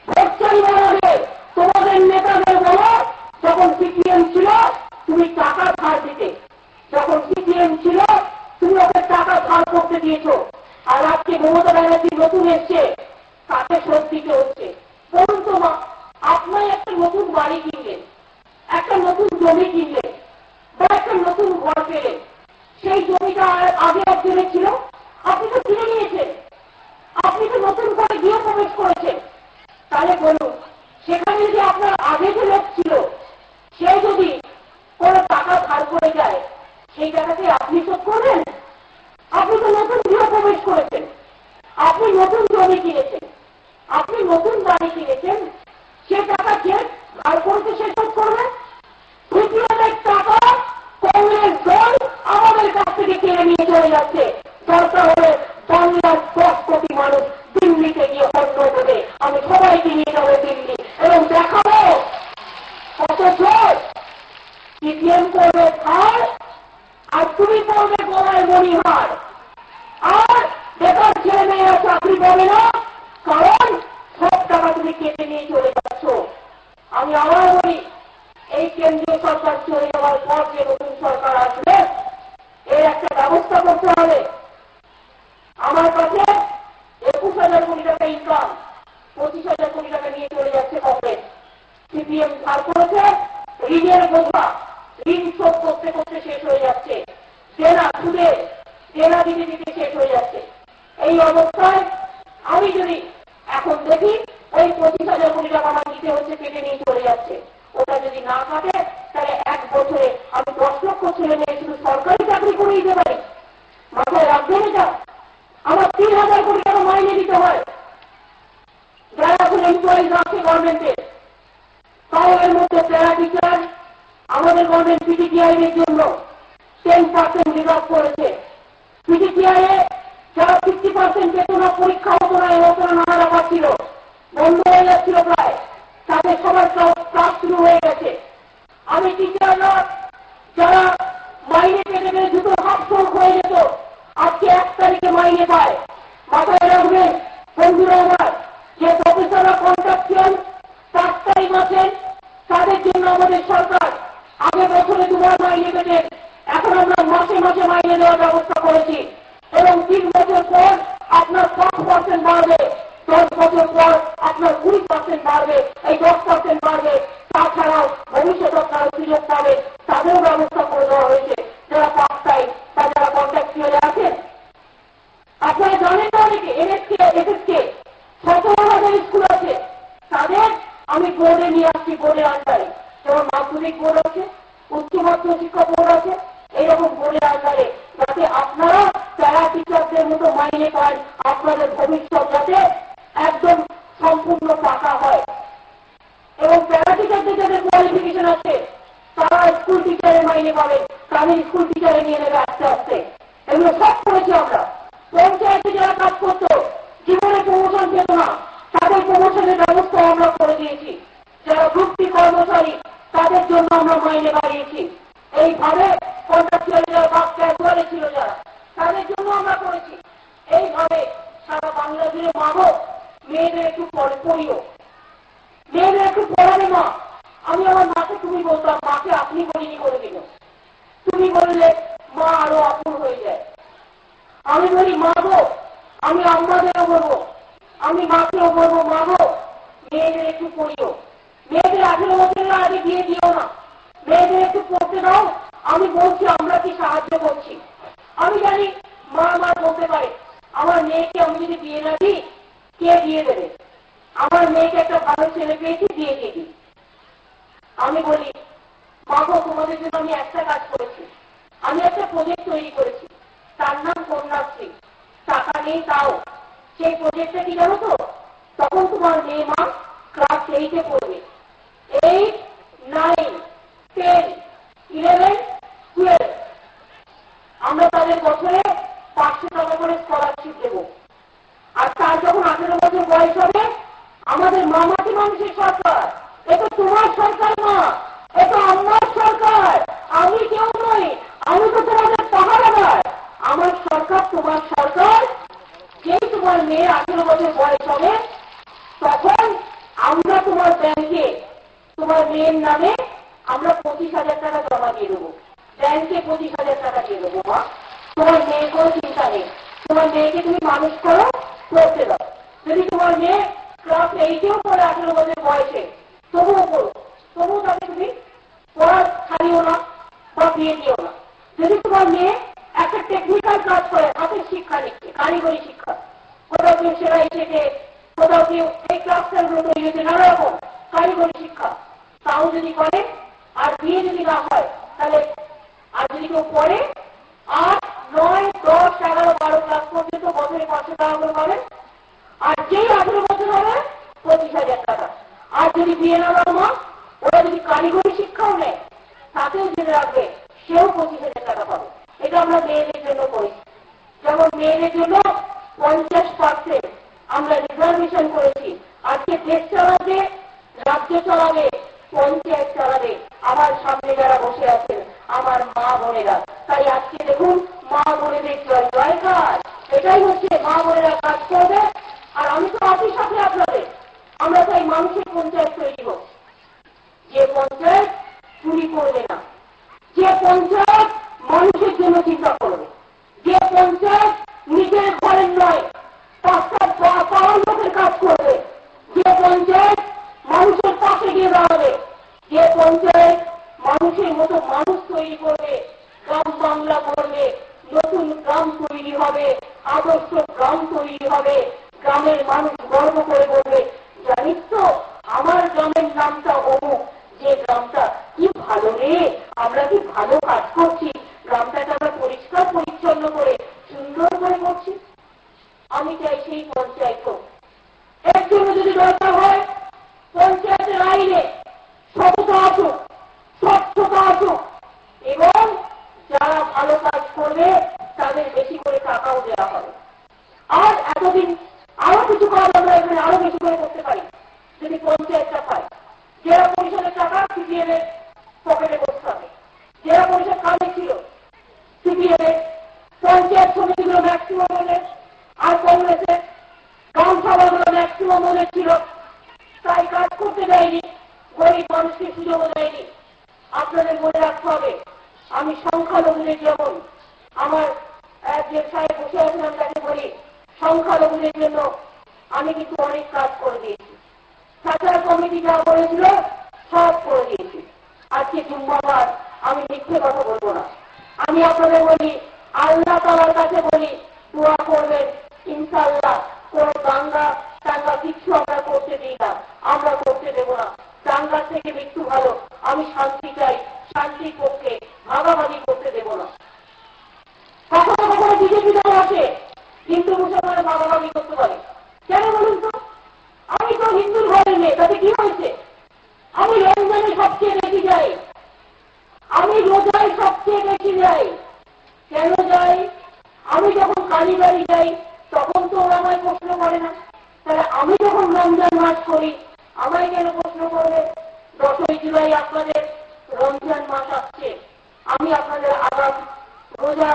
ভোট চাইবার আগে তোমাদের নেতাদের বলো, যখন সিপিএম ছিল তুমি টাকা ধার দিতে, যখন সিপিএম ছিল তুমি ওকে টাকা ধার করতে দিয়েছো। আর আজকে মমতা ব্যানার্জি নতুন এসছে, তাকে শোধ দিতে হচ্ছে। বলুন তো মা, আপনার একটা নতুন বাড়ি কিনলেন, একটা নতুন জমি কিনলেন, বা একটা নতুন ঘর পেলেন, সেই জমিটা আগে একজনের ছিল, আপনি তো কিনে নিয়েছেন, আপনি তো নতুন করে গৃহ প্রবেশ করেছেন। তাহলে বলুন, সেখানে যদি আপনার আগে যে লোক ছিল সে যদি কোনো টাকা ধার করে যায়, সেই টাকাতে আপনি শোধ করবেন? আপনি তো নতুন গৃহ প্রবেশ করেছেন, আপনি নতুন জমি কিনেছেন, আপনি নতুন বাড়ি কিনেছেন, সে টাকা যে ধার করতে সে শোধ করবেন? সিপিএমের টাকা কংগ্রেস দল আমাদের কাছ থেকে কেড়ে নিয়ে চলে যাচ্ছে। দরকার হলে বাংলার 10 কোটি মানুষ দিল্লিতে গিয়ে হন্য দেবে, আমি সবাইকে নিয়ে যাবো দিল্লি এবং দেখাবো কত জোর। সিপিএম করবে ধার আর তুমি করবে গলায় মণিহার, আর বেকার ছেলে মেয়েরা চাকরি পাবে না, কারণ সব টাকা তুমি কেটে নিয়ে চলে যাচ্ছ। আমি আবার বলি, এই কেন্দ্রীয় সরকার চলে যাওয়ার পর যে নতুন সরকার আসবে এর একটা ব্যবস্থা করতে হবে। আমার কাছে 21,000 কোটি টাকা ইনকাম, 25,000 কোটি টাকা নিয়ে চলে যাচ্ছে কংগ্রেস। সিপিএম ধার করেছে, ঋণের বোঝা, ঋণ শোধ করতে করতে শেষ হয়ে যাচ্ছে, দেনা সুদে দেনা দিতে দিতে শেষ হয়ে যাচ্ছে। এই অবস্থায় আমি যদি এখন দেখি ওই 25,000 কোটি টাকা আমার দিতে হচ্ছে, কেটে নিয়ে চলে যাচ্ছে, ওটা যদি না কাটে তাহলে 1 বছরে আমি 10 লক্ষ ছেলে মেয়ে শুধু সরকারি চাকরি করে দিতে পারি। মাথায় রাখবেন এটা। আমার 3,000 কোটি টাকা মাইনে দিতে হয় যারা এখন এমপ্লয়িজ আছে গভর্নমেন্টের। তাও এর মধ্যে প্যারা টিচার আমাদের গভর্নমেন্ট পিটিটিআই এর জন্য 10% রিজার্ভ করেছে। পিটিটিআই এ যারা 50% বেতন পরীক্ষা হতো না, এবছর নানা পাচ্ছিল, বন্ধ হয়ে যাচ্ছিল প্রায়, তাদের সবার ক্লাস শুরু হয়ে গেছে। আমি টিচাররা যারা মাইনে পেতে পেতে দুটো হাফ শোক হয়ে যেত, আজকে 1 তারিখে মাইনে পায়। মাথায় রাখবেন বন্ধুরা আমার, যে প্রফেসররা কন্ট্রাকচুয়াল 5 তারিখ আছেন, তাদের জন্য আমাদের সরকার আগে বছরে 2 বার মাইনে পেতেন, এখন আমরা মাসে মাসে মাইনে দেওয়ার ব্যবস্থা করেছি। এবং 3 বছর পর আপনার 5% বাড়বে, 10 বছর পর আপনার 20% বাড়বে, এই 10% বাড়বে। তাছাড়াও ভবিষ্যৎ আপনারা সুযোগ পাবে, তাদেরও ব্যবস্থা করে দেওয়া হয়েছে যারা পার্ট টাইম বা যারা কন্ট্রাকচুয়ালে আছেন। আপনারা জানেন না অনেকে এসএসকে 17,000 স্কুল আছে, তাদের আমি বোর্ডে নিয়ে আসছি, বোর্ডের আন্ডারে, যেমন মাধ্যমিক বোর্ড আছে, উচ্চ মাধ্যমিক শিক্ষা বোর্ড আছে, এইরকম বোর্ডের আন্ডারে, যাতে আপনারা প্যারা টিচারদের মতো মাইনে পান, আপনাদের ভবিষ্যৎ যাতে একদম সম্পূর্ণ পাকা হয়। এবং প্যারা টিচারদের যাদের কোয়ালিফিকেশন আছে তারা স্কুল টিচারের মাইনে পাবেন, তাদের স্কুল টিচারে নিয়ে নেবে আস্তে আস্তে। এগুলো সব করেছি আমরা। পঞ্চায়েতে যারা কাজ করতো, জীবনে প্রমোশন পেত না, তাদের প্রমোশনের ব্যবস্থা আমরা করে দিয়েছি। যারা ভর্তি কর্মচারী তাদের জন্য আমরা মাইনে বাড়িয়েছি। এইভাবে কন্ট্রাকচুয়াল যারা বা ক্যাজুয়ালে ছিল যারা, তাদের জন্য আমরা করেছি। এইভাবে সারা বাংলা জুড়ে মাগো মেয়েদের একটু পড়িও, মেয়েদের একটু পড়াবে মা। আমি আমার মাকে তুমি বলতাম, মাকে আপনি বলিনি করে দিল, তুমি বললে মা আরো আপন হয়ে যায়। আমি বলি মা গো, আমি আমাদেরও বলবো, আমি মাকেও বলবো মা গো মেয়েদের একটু পড়িও, মেয়েদের 18 বছরের আগে বিয়ে দিও না, মেয়েদের একটু পড়তে দাও। আমি বলছি আমরা কি সাহায্য করছি। আমি জানি মা আমার বলতে পারে আমার মেয়েকে আমি যদি বিয়ে না দিই কে দিয়ে দেবে, আমার মেয়েকে একটা ভালো ছেলে পেয়েছি দিয়ে দিই। আমি বলি মাগো তোমাদের জন্য আমি একটা কাজ করেছি, আমি একটা প্রজেক্ট তৈরি করেছি, তার নাম কন্যাশ্রী। টাকা নেই তাও। সেই প্রজেক্টটা কি জানো তো? তখন তোমার মেয়ে মা ক্লাস 8-এ পড়বে। 8, 9, 10, 11, 12 আমরা তাদের বছরে 500 টাকা করে স্কলারশিপ দেব। আর তার যখন 18 বছর বয়স হবে, আমাদের মামাটি মানুষের সরকার, এটা তোমার সরকার না, এটা আমার সরকার। আমি কেউ নই, আমি তো তোমাদের পাহারাদার। আমার সরকার তোমার সরকার। যেই তোমার মেয়ে 18 বছর বয়স হবে, তখন আমরা তোমার ব্যাংকে তোমার মেয়ের নামে আমরা 25,000 টাকা জমা দিয়ে দেবো। ব্যাংকে 25,000 টাকা দিয়ে দেবো। মা, তোমার মেয়ের কোনো চিন্তা নেই। তোমার মেয়েকে তুমি মানুষ করো, করতে দাও। যদি তোমার মেয়ে ক্লাস 8-এও পড়ে 18 বছর বয়সে, তবুও করো, তবুও তাকে তুমি পড়া ছাড়িও না বা বিয়ে দিও না। যদি তোমার মেয়ে একটা টেকনিক্যাল কাজ করে, হাতের শিক্ষা নিচ্ছে, কারিগরি শিক্ষা, কোথাও কেউ সেলাই শেখে, কোথাও কেউ এই ক্লাসগুলো তৈরি হয়েছে, নানা রকম কারিগরি শিক্ষা, তাও যদি করে, আর বিয়ে যদি না হয়, তাহলে আর যদি কেউ পড়ে 8, 9, 10, 11, 12 ক্লাস পর্যন্ত বছরে 500 টাকা করে পাবেন। আর যেই 18 বছর হবে 25,000 টাকা। আর যদি বিয়ে না দেওয়া মা, ওরা যদি কারিগরি শিক্ষাও নেয়, তাতেও জেনে রাখবে সেও 25,000 টাকা পাবে। এটা আমরা মেয়েদের জন্য করি। যেমন মেয়েদের জন্য 50% আমরা রিজার্ভেশন করেছি। আজকে দেশ চালাবে, রাজ্য চালাবে, পঞ্চায়েত চালাবে আমার সামনে যারা বসে আছেন, আমার মা বোনেরা। তাই আজকে দেখুন, মা বোনেদের জয় জয়কার। এটাই হচ্ছে মা বোনেরা কাজ করবে। আর আমি তো আছি সাথে আপনাদের। আমরা তাই মানুষের পঞ্চায়েত তৈরি হোক, যে পঞ্চায়েত চুরি করবে না, যে পঞ্চায়েত মানুষের জন্য চিন্তা করবে, যে পঞ্চায়েত নিজের ঘরের নয়, পাড়ার লোকের কাজ করবে, যে পঞ্চায়েত মানুষের পাশে গিয়ে দাঁড়াবে, যে পঞ্চায়েত মানুষের মতো মানুষ তৈরি করবে, গ্রাম বাংলা করবে, নতুন গ্রাম তৈরি হবে, আদর্শ গ্রাম তৈরি হবে, গ্রামের মানুষ গর্ব করে বলবে, জানিস তো আমার গ্রামের নামটা অমুক, যে গ্রামটা কি ভালো রে, আমরা কি ভালো কাজ করছি, গ্রামটাকে আমরা পরিষ্কার পরিচ্ছন্ন করে সুন্দর করে করছি। আমি চাই সেই পঞ্চায়েত এর জন্য যদি দরকার হয় পঞ্চায়েতের আইনে সততা আসুক, স্বচ্ছতা আসুক, এবং যারা ভালো কাজ করবে তাদের বেশি করে টাকাও দেওয়া হবে। আর এতদিন আরো কিছু কাজ আমরা এখানে আরো বেশি করে করতে পারি যদি পঞ্চায়েতটা পায়। জেলা পরিষদের টাকা সিপিএমের পকেটে বসতে হবে। জেলা পরিষদ কাজে ছিল সিপিএমের, পঞ্চায়েত সমিতিগুলো ম্যাক্সিমাম হলে, আর কংগ্রেসের গ্রাম সভাগুলো ম্যাক্সিমাম হলে ছিল, তাই কাজ করতে দেয়নি, গরিব মানুষকে সুযোগও দেয়নি। আপনাদের মনে রাখতে হবে, আমি সংখ্যালঘুদের যেমন আমার যে সাহেব বসে আছেন আমি তাকে বলি, সংখ্যালঘুদের জন্য আমি কিন্তু অনেক কাজ করে দিয়েছি। সাঁতার কমিটি যা করেছিল সব করে দিয়েছি। আজকে জুম্মাবার আমি মিথ্যে কথা বলবো না। আমি আপনাদের বলি, আল্লাহ তাআলার কাছে বলি, দোয়া করবেন, ইনশাআল্লাহ কোন দাঙ্গা টাঙ্গা কিচ্ছু আমরা করতে দিই না, আমরা করতে দেব না। দাঙ্গার থেকে মৃত্যু ভালো। আমি শান্তি চাই, শান্তির পক্ষে, ভাগাভাগি করতে দেব না। কখনো কখনো বিজেপি দল আছে, হিন্দু মুসলমানের ভাগাভাগি করতে পারে, কেন বলুন তো? আমি তো হিন্দুর ঘরের মেয়ে, তাতে কি হয়েছে? আমি রমজানে সবচেয়ে বেশি যাই, আমি রোজায় সবচেয়ে বেশি যাই। কেন যাই? আমি যখন কালীবাড়ি যাই তখন তো ওরা আমায় প্রশ্ন করে না, তাহলে আমি যখন রমজান মাস করি আমায় কেন প্রশ্ন করবে? 10ই জুলাই আপনাদের রমজান মাস আসছে, আমি আপনাদের আগাম রোজা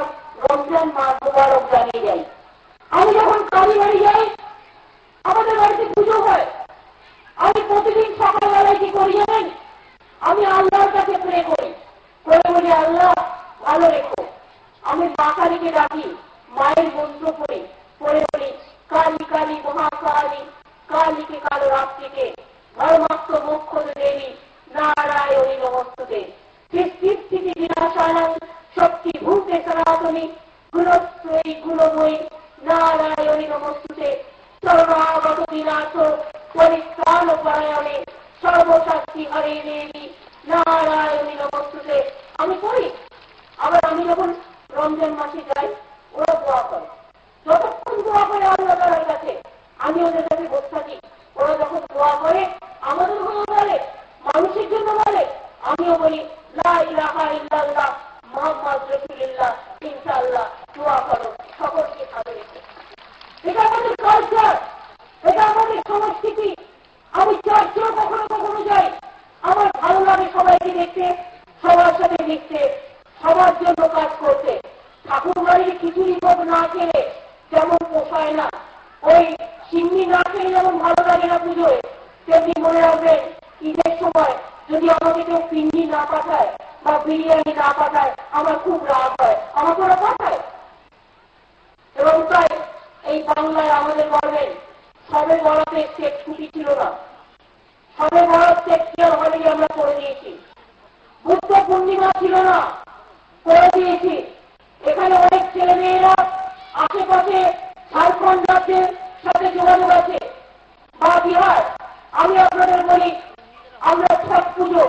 রমজান মাস মোবারক জানিয়ে যাই। আমি যখন কালীবাড়ি যাই, আমাদের বাড়িতে পুজো হয়, আমি প্রতিদিন সকালবেলায় কি করি জানেন? আমি আল্লাহর কাছে প্রে করি, করে বলি আল্লাহ ভালো রেখো। আমি মা কালীকে ডাকি, মায়ের মন্ত্র পড়ি, পড়ে বলি কালী কালী মহাকালী, কালীকে কালো রাত্রিকে ধর্মাত্ম মোক্ষ দেবী নারায়ণী নমস্তুতে, সৃষ্টি বিনাশানং শক্তি ভূতে সনাতনী গুণশ্রী গুণময়ী নারায়ণী নমস্তুতে, শরণাগত বিনাশ পরিত্রাণ পরায়ণে সর্বশক্তি হরে দেবী নারায়ণী নমস্তুতে আমি করি। আবার আমি যখন রমজান মাসে যাই ওরা দোয়া করে, যতক্ষণ দোয়া করে আল্লাহ তাআলার কাছে আমি ওদের কাছে বসে থাকি। ওরা যখন দোয়া করে আমাদের জন্য বলে, মানুষের জন্য বলে, আমিও বলি লা ইলাহা ইল্লাল্লাহ মুহাম্মদ রাসূলুল্লাহ, ইনশাআল্লাহ দোয়া করো সকলকে ভালো রেখে। এটা আমাদের কালচার, এটা আমাদের সংস্কৃতি। আমি চার্চেও কখনো কখনো যাই, আমার ভালো লাগে সবাইকে দেখতে, সবার সাথে মিশতে, সবার জন্য কাজ করতে। ঠাকুর বাড়ির খিচুড়ি ভোগ না খেলে যেমন পোষায় না, ওই সিন্নি না খেলে যেমন ভালো লাগে না পুজোয়, তেমনি মনে রাখবেন ঈদের সময় যদি আমাকে কেউ পিন্ডি না পাঠায় বা বিরিয়ানি না পাঠায় আমার খুব রাগ হয়। আমাকে ওরা পাঠায়। এবং তাই এই বাংলায় আমাদের বলবেন সবে বরাতে চেক ছুটি ছিল না, সবে বরাত চেক হলেই আমরা করে দিয়েছি। বুদ্ধ পূর্ণিমা ছিল না, করে দিয়েছি। এখানে অনেক ছেলে মেয়েরা আশেপাশে ঝাড়খণ্ড রাজ্যের সাথে যোগাযোগ আছে বা বিহার। আমি আপনাদের বলি আমরা ছট পুজো,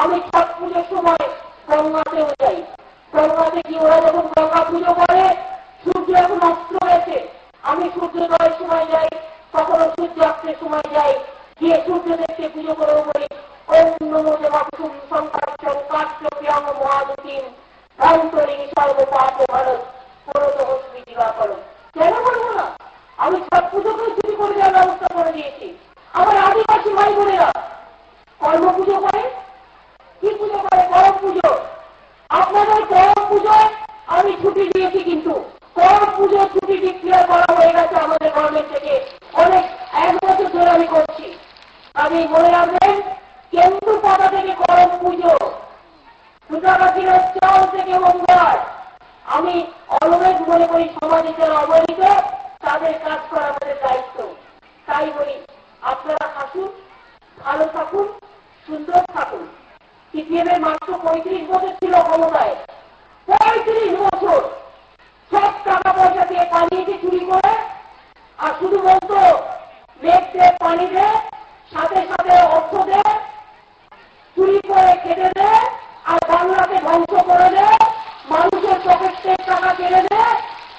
আমি ছট পুজোর সময় গঙ্গাতেও যাই। গঙ্গাতে কি ওরা যখন গঙ্গা পুজো করে সূর্য এখন অস্ত গেছে, আমি সূর্যোদয়ের সময় যাই, কখনো সূর্যাস্তের সময় যাই, গিয়ে সূর্য দেখতে পুজো করেও বলি ওম নমো দেবাতুম সংকাচ্যং কাশ্যপ্যাং মহাদুতিম ধান্তরিং সর্বপাপ ভারত পরতহস্মি দিবাকরণ। কেন বলবো না? আমি ছট পুজোকেও ছুটি করে দেওয়ার ব্যবস্থা করে দিয়েছি। আমার আদিবাসী ভাই বোনেরা কর্ম পুজো করে, কি পুজো করে? করম পুজো। আপনাদের করম পুজোয় আমি ছুটি দিয়েছি, কিন্তু করম পুজো ছুটি ডিক্লেয়ার করা হয়ে গেছে আমাদের গভর্নমেন্ট থেকে। অনেক 1 বছর ধরে আমি করছি। আমি মনে রাখবেন কেন্দু পাতা থেকে করম পুজো, সুতাগাছির চাল থেকে মঙ্গল। আমি অলরেজ মনে করি সমাজে যারা অবহেলিত তাদের কাজ করা আমাদের দায়িত্ব। তাই বলি আপনারা থাকুন, ভালো থাকুন, সুন্দর থাকুন। সিপিএমের মাত্র 35 বছর ছিল ক্ষমতায়, 35 বছর সব টাকা পয়সা দিয়ে পালিয়েছে চুরি করে, আর শুধু বলতো মেঘ দে পানি দে, সাথে সাথে অর্থ দে, চুরি করে খেতে দে, আর বাংলাকে ধ্বংস করে দে, মানুষের পকেট থেকে টাকা কেড়ে দে,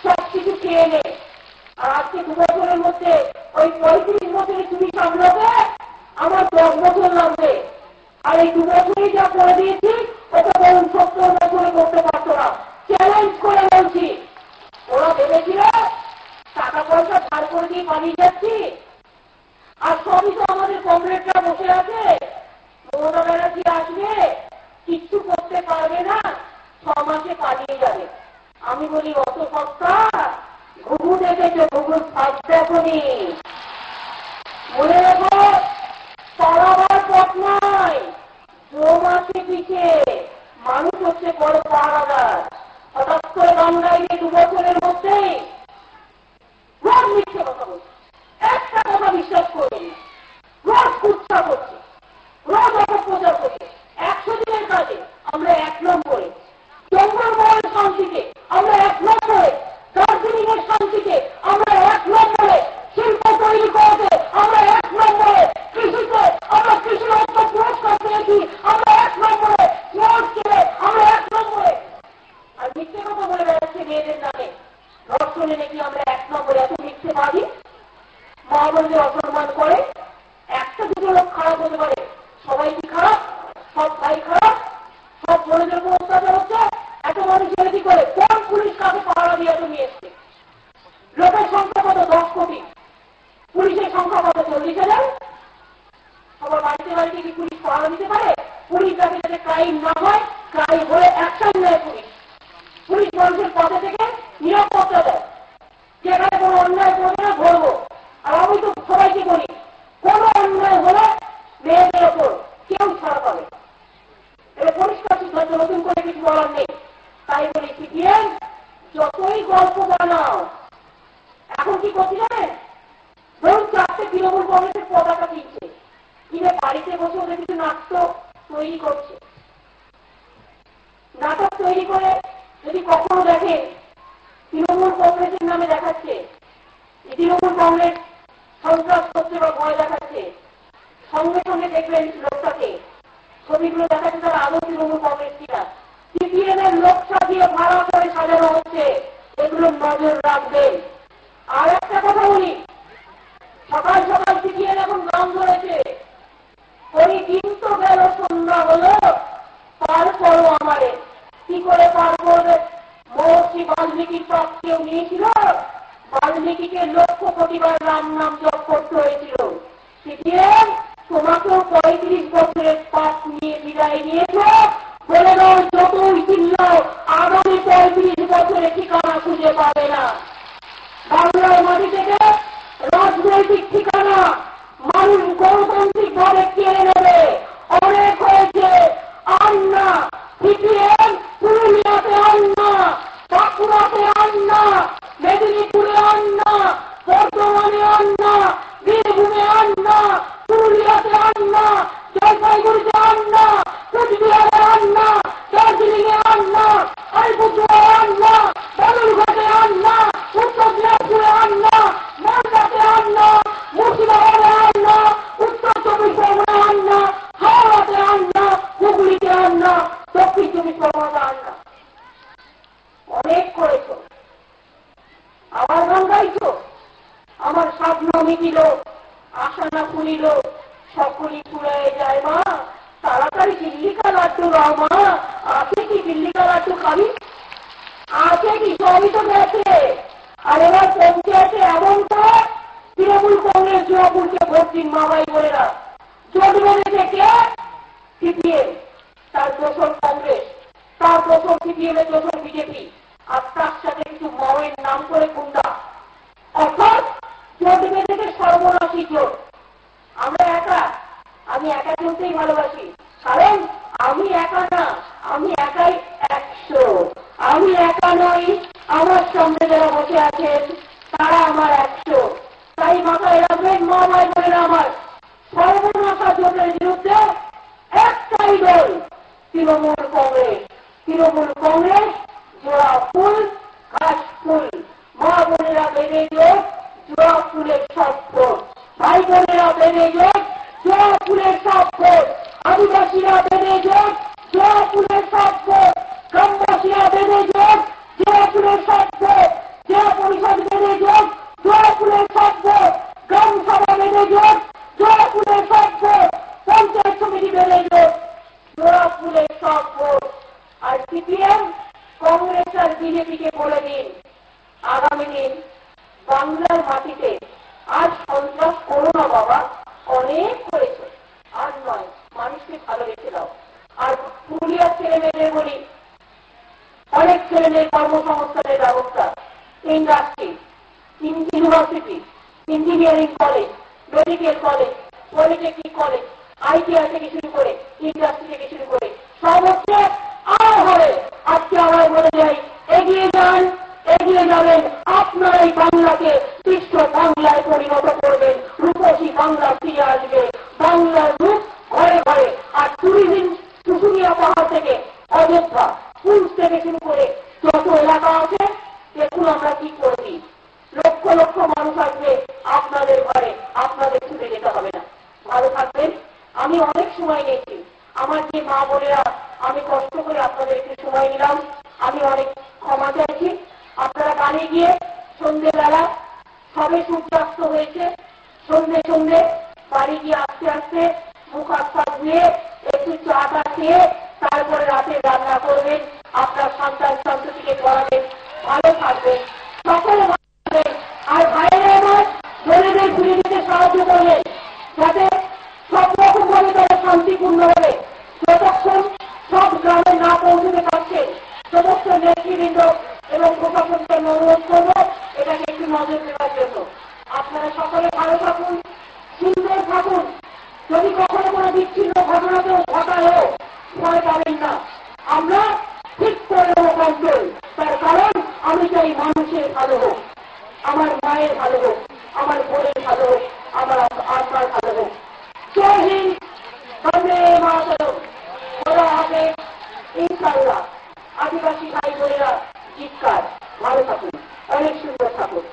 সবকিছু খেয়ে নে। আর আজকে 2 বছরের মধ্যে ওই 35 বছরের চুরি সামলাতে আমার 10 বছর লাগবে। আর এই 2 বছরই যা করে দিয়েছি ওটা বলুন 70 বছরে করতে পারতো না। চ্যালেঞ্জ করে বলছি, ওরা ভেবেছিল টাকা পয়সা ধার করে দিয়ে পালিয়ে যাচ্ছি, আর সবই তো আমাদের কমরেডরা বসে আছে। মমতা ব্যানার্জি আসবে, কিচ্ছু করতে পারবে না, 6 মাসে পালিয়ে যাবে। আমি বলি অত সস্তা? ঘুঘু দেখেছো, ঘুঘুর ফাঁস দেখনি। মনে রাখো পালাবার পথ নয়, জম আছে পিছে, মানুষ হচ্ছে বড় পাহারাদার। হঠাৎ করে গঙ্গায় 2 বছরের মধ্যেই রোজ মিথ্যে কথা বলছে, একটা কথা বিশ্বাস করেনি, রোজ কুৎসা করছে, রোজ অপপ্রচার করছে। 100 দিনের কাজে আমরা 1 নম্বরে, জঙ্গলমহলের শান্তিতে আমরা 1 নম্বরে, দার্জিলিং এর শান্তিতে আমরা 1 নম্বরে, শিল্প তৈরি করতে আমরা 1 নম্বরে, কৃষিতে আমরা কৃষি রত্ন পুরস্কার পেয়েছি আমরা 1 নম্বরে, নোট ছেড়ে আমরা 1 নম্বরে। আর মিথ্যে কথা বলে বেড়াচ্ছে মেয়েদের নামে, ধর্ষণে নাকি আমরা 1 নম্বরে। এত মিথ্যে বাড়ি, মা বোনদের অসম্মান করে। 1-2 লোক খারাপ হতে পারে, সবাই কি খারাপ? সব ভাই খারাপ? সব বোনদের উপর অত্যাচার হচ্ছে? এত মানুষ কি করে? কোন পুলিশ কাকে পাহারা দিয়ে এত নিয়ে এসছে? লোকের সংখ্যা কত? 10 কোটি, পুলিশের সংখ্যা কত? 40,000। সবার বাড়িতে বাড়িতে কি পুলিশ পাহারা দিতে পারে? পুলিশ যাতে যাতে ক্রাইম না হয়, ক্রাইম হলে অ্যাকশন নেয় পুলিশ। পুলিশ মানুষের পথে থেকে নিরাপত্তা দেয়, যেখানে কোনো অন্যায় করবে না ধরবো। আর আমি তো সবাইকে বলি কোনো অন্যায় হলে মেয়েদের ওপর কেউ ছাড় পাবে। এটা পরিষ্কার সিদ্ধান্ত, নতুন করে কিছু বলার নেই। তাই বলি সিপিএম যতই গল্প বানাও, এখন কি করছি জানেন? ধরুন 4টে তৃণমূল কংগ্রেসের পতাকা কিনছে, কিনে বাড়িতে বসে ওদের কিছু নাটক তৈরি করছে। নাটক তৈরি করে যদি কখনো দেখেন তৃণমূল কংগ্রেসের নামে দেখাচ্ছে, তৃণমূল কংগ্রেস সন্ত্রাস করছে বা ভয় দেখাচ্ছে, সঙ্গে সঙ্গে দেখবেন লোকটাকে ছবিগুলো দেখাচ্ছে তারা আদৌ তৃণমূল কংগ্রেস কিনা। সিপিএম এর লোক সাজিয়ে ভাড়া করে সাজানো হচ্ছে, এগুলো নজর রাখবেন। আর একটা কথা বলি, সকাল সকাল সিপিএম এখন গান ধরেছে, ওই দিন তো গেল সন্ধ্যা হলো, পার করো আমারে। কি করে পার করবে? মহর্ষি বাল্মীকির পাপ কেউ নিয়েছিল? বাল্মীকিকে লক্ষ কোটিবার রাম নাম জপ করতে হয়েছিল। সিপিএম তোমাকেও 35 বছরের পাপ নিয়ে বিদায় নিয়েছ, বলে দাও যতই চিল্লাও আগামী 35 বছরে ঠিকানা খুঁজে পাবে না। বাংলার মাটি থেকে রাজনৈতিক ঠিকানা মানুষ গণতান্ত্রিক ভাবে কেড়ে নেবে। অনেক হয়েছে, আর না। সিপিএম পুরুলিয়াতে আর না, বাঁকুড়াতে আর না, মেদিনীপুরে আর না, বর্ধমানে আর না, বীরভূমে আর না, পুরুলিয়াতে আর না, জলপাইগুড়িতে আর না, কোচবিহারে আর না, দার্জিলিং এ আর না, আলিপুরদুয়ারে আর না, বালুরঘাটে আর না, উত্তর দিনাজপুরে আর না, মালদাতে আর না, মুর্শিদাবাদে আর না, উত্তর 24 পরগনায় আর না, হাওড়াতে আর না, হুগলিতে আর না, দক্ষিণ 24 পরগনাতে আর না। অনেক করেছ, আবার গান গাইছ। আমার স্বপ্ন মিটিল, আশা না ফুলিল, সকলই ফুরায় যায় মা, তাড়াতাড়ি দিল্লি কা লাড্ডু দাও মা। আছে কি দিল্লি কা লাড্ডু খাবি? আছে কি? সবই তো গেছে। আর এবার পঞ্চায়েতে এমন করে তৃণমূল কংগ্রেস জোড়াপুরকে ভোট দিন মামাই বলেরা। জোট বেঁধেছে কে? সিপিএম, তার দোষর কংগ্রেস, তার দোষর সিপিএম এর দোষর বিজেপি, আর তার সাথে কিছু মাওয়ের নাম করে গুন্ডা। অর্থাৎ জোট বেঁধেছে সর্বনাশী জোট। আমরা একা, আমি একা চলতেই ভালোবাসি, কারণ আমি একা না, আমি একাই 100। আমি একা নই, আমার সঙ্গে যারা বসে আছেন তারা আমার 100। তাই মাথায় রাখবেন মা ভাই বোনেরা আমার, সর্বনাশা জোটের বিরুদ্ধে একটাই দল, তৃণমূল কংগ্রেস। তৃণমূল কংগ্রেস জোড়া ফুল, ঘাস ফুল। মা বোনেরা বেঁধে জোট, জোড়া ফুলের সব ভোট। ভাই বোনেরা বেঁধে জোট, জোড়া ফুলের সব ভোট। আদিবাসীরা বেঁধে জোট, জোড়া ফুলের সব ভোট। গ্রামবাসীরা বেঁধে জোট, জোড়া ফুলের সব ভোট। জেলা পরিষদ বেঁধে জোট, জোড়া ফুলের সব ভোট। গ্রাম সভা বেঁধে জোট, জোড়া ফুলের সব ভোট। পঞ্চায়েত সমিতি বেঁধে জোট, জোড়া ফুলের সব ভোট। আর সিপিএম কংগ্রেস আর বিজেপিকে বলে দিন, আগামী দিন বাংলার মাটিতে আর সন্ত্রাস করো না বাবা, অনেক করেছে, আর নয়, মানুষকে ভালোবেসে দাও। আর পুরুলিয়ার ছেলে মেয়েদের বলি, অনেক ছেলে মেয়ে কর্মসংস্থানের ব্যবস্থা, industry, university, engineering college, medical college, polytechnic college, ITI থেকে শুরু করে ইন্ডাস্ট্রি থেকে শুরু করে সব হচ্ছে আর হবে। আজকে আমরা বলে যাই, এগিয়ে যান, এগিয়ে যাবেন, আপনারাই বাংলাকে বিশ্ব বাংলায় পরিণত করবেন। রূপসী বাংলা ফিরে আসবে, বাংলার রূপ ঘরে ঘরে। আর টুরিজম শুশুনিয়া পাহাড় থেকে অযোধ্যা, পুঞ্চ থেকে শুরু করে যত এলাকা আছে, দেখুন আমরা কি করছি। লক্ষ লক্ষ মানুষ আসবে আপনাদের ঘরে, আপনাদের ছুটে যেতে হবে না। ভালো থাকবেন। আমি অনেক সময় নিয়েছি, আমার যে মা বোনেরা, আমি কষ্ট করে আপনাদের একটু সময় নিলাম, আমি অনেক ক্ষমা চাইছি। আপনারা গানে গিয়ে সন্ধ্যেবেলা সবে সূর্যাস্ত হয়েছে, সন্ধ্যে সন্ধ্যে বাড়ি গিয়ে আস্তে আস্তে মুখ হাত পা ধুয়ে একটু চাটা খেয়ে তারপরে রাতে রান্না করবেন, আপনার সন্তান সন্ততিকে পড়াবেন। ভালো থাকবেন, সকলে ভালো থাকবেন। আর ভাইয়েরা আমার বোনেদের ঘুরে দিতে সাহায্য করবেন, যাতে সব রকম ভাবে তারা শান্তিপূর্ণ হবে। যতক্ষণ সব গ্রামে না পৌঁছতে পারছেন, সমস্ত নেতৃবৃন্দ এবং প্রশাসনকে অনুরোধ করব এটাকে একটু নজর দেওয়ার জন্য। আপনারা সকলে ভালো থাকুন, সুন্দর থাকুন। যদি কখনো কোনো বিচ্ছিন্ন ঘটনাতেও ঘটায়ও ভয় পাবেন না, আমরা ঠিক করে দেবো কন্ট্রোল। তার কারণ আমি চাই মানুষের ভালো হোক, আমার মায়ের ভালো হোক, আমার বোনের ভালো হোক, আমার আত্মার ভালো হোক। জয় হিন্দ, বন্দে মাতরম, খোদা হাফেজ, ইনশাআল্লাহ। আদিবাসী ভাই বোনেরা চিৎকার, ভালো থাকুন, অনেক সুন্দর থাকুন।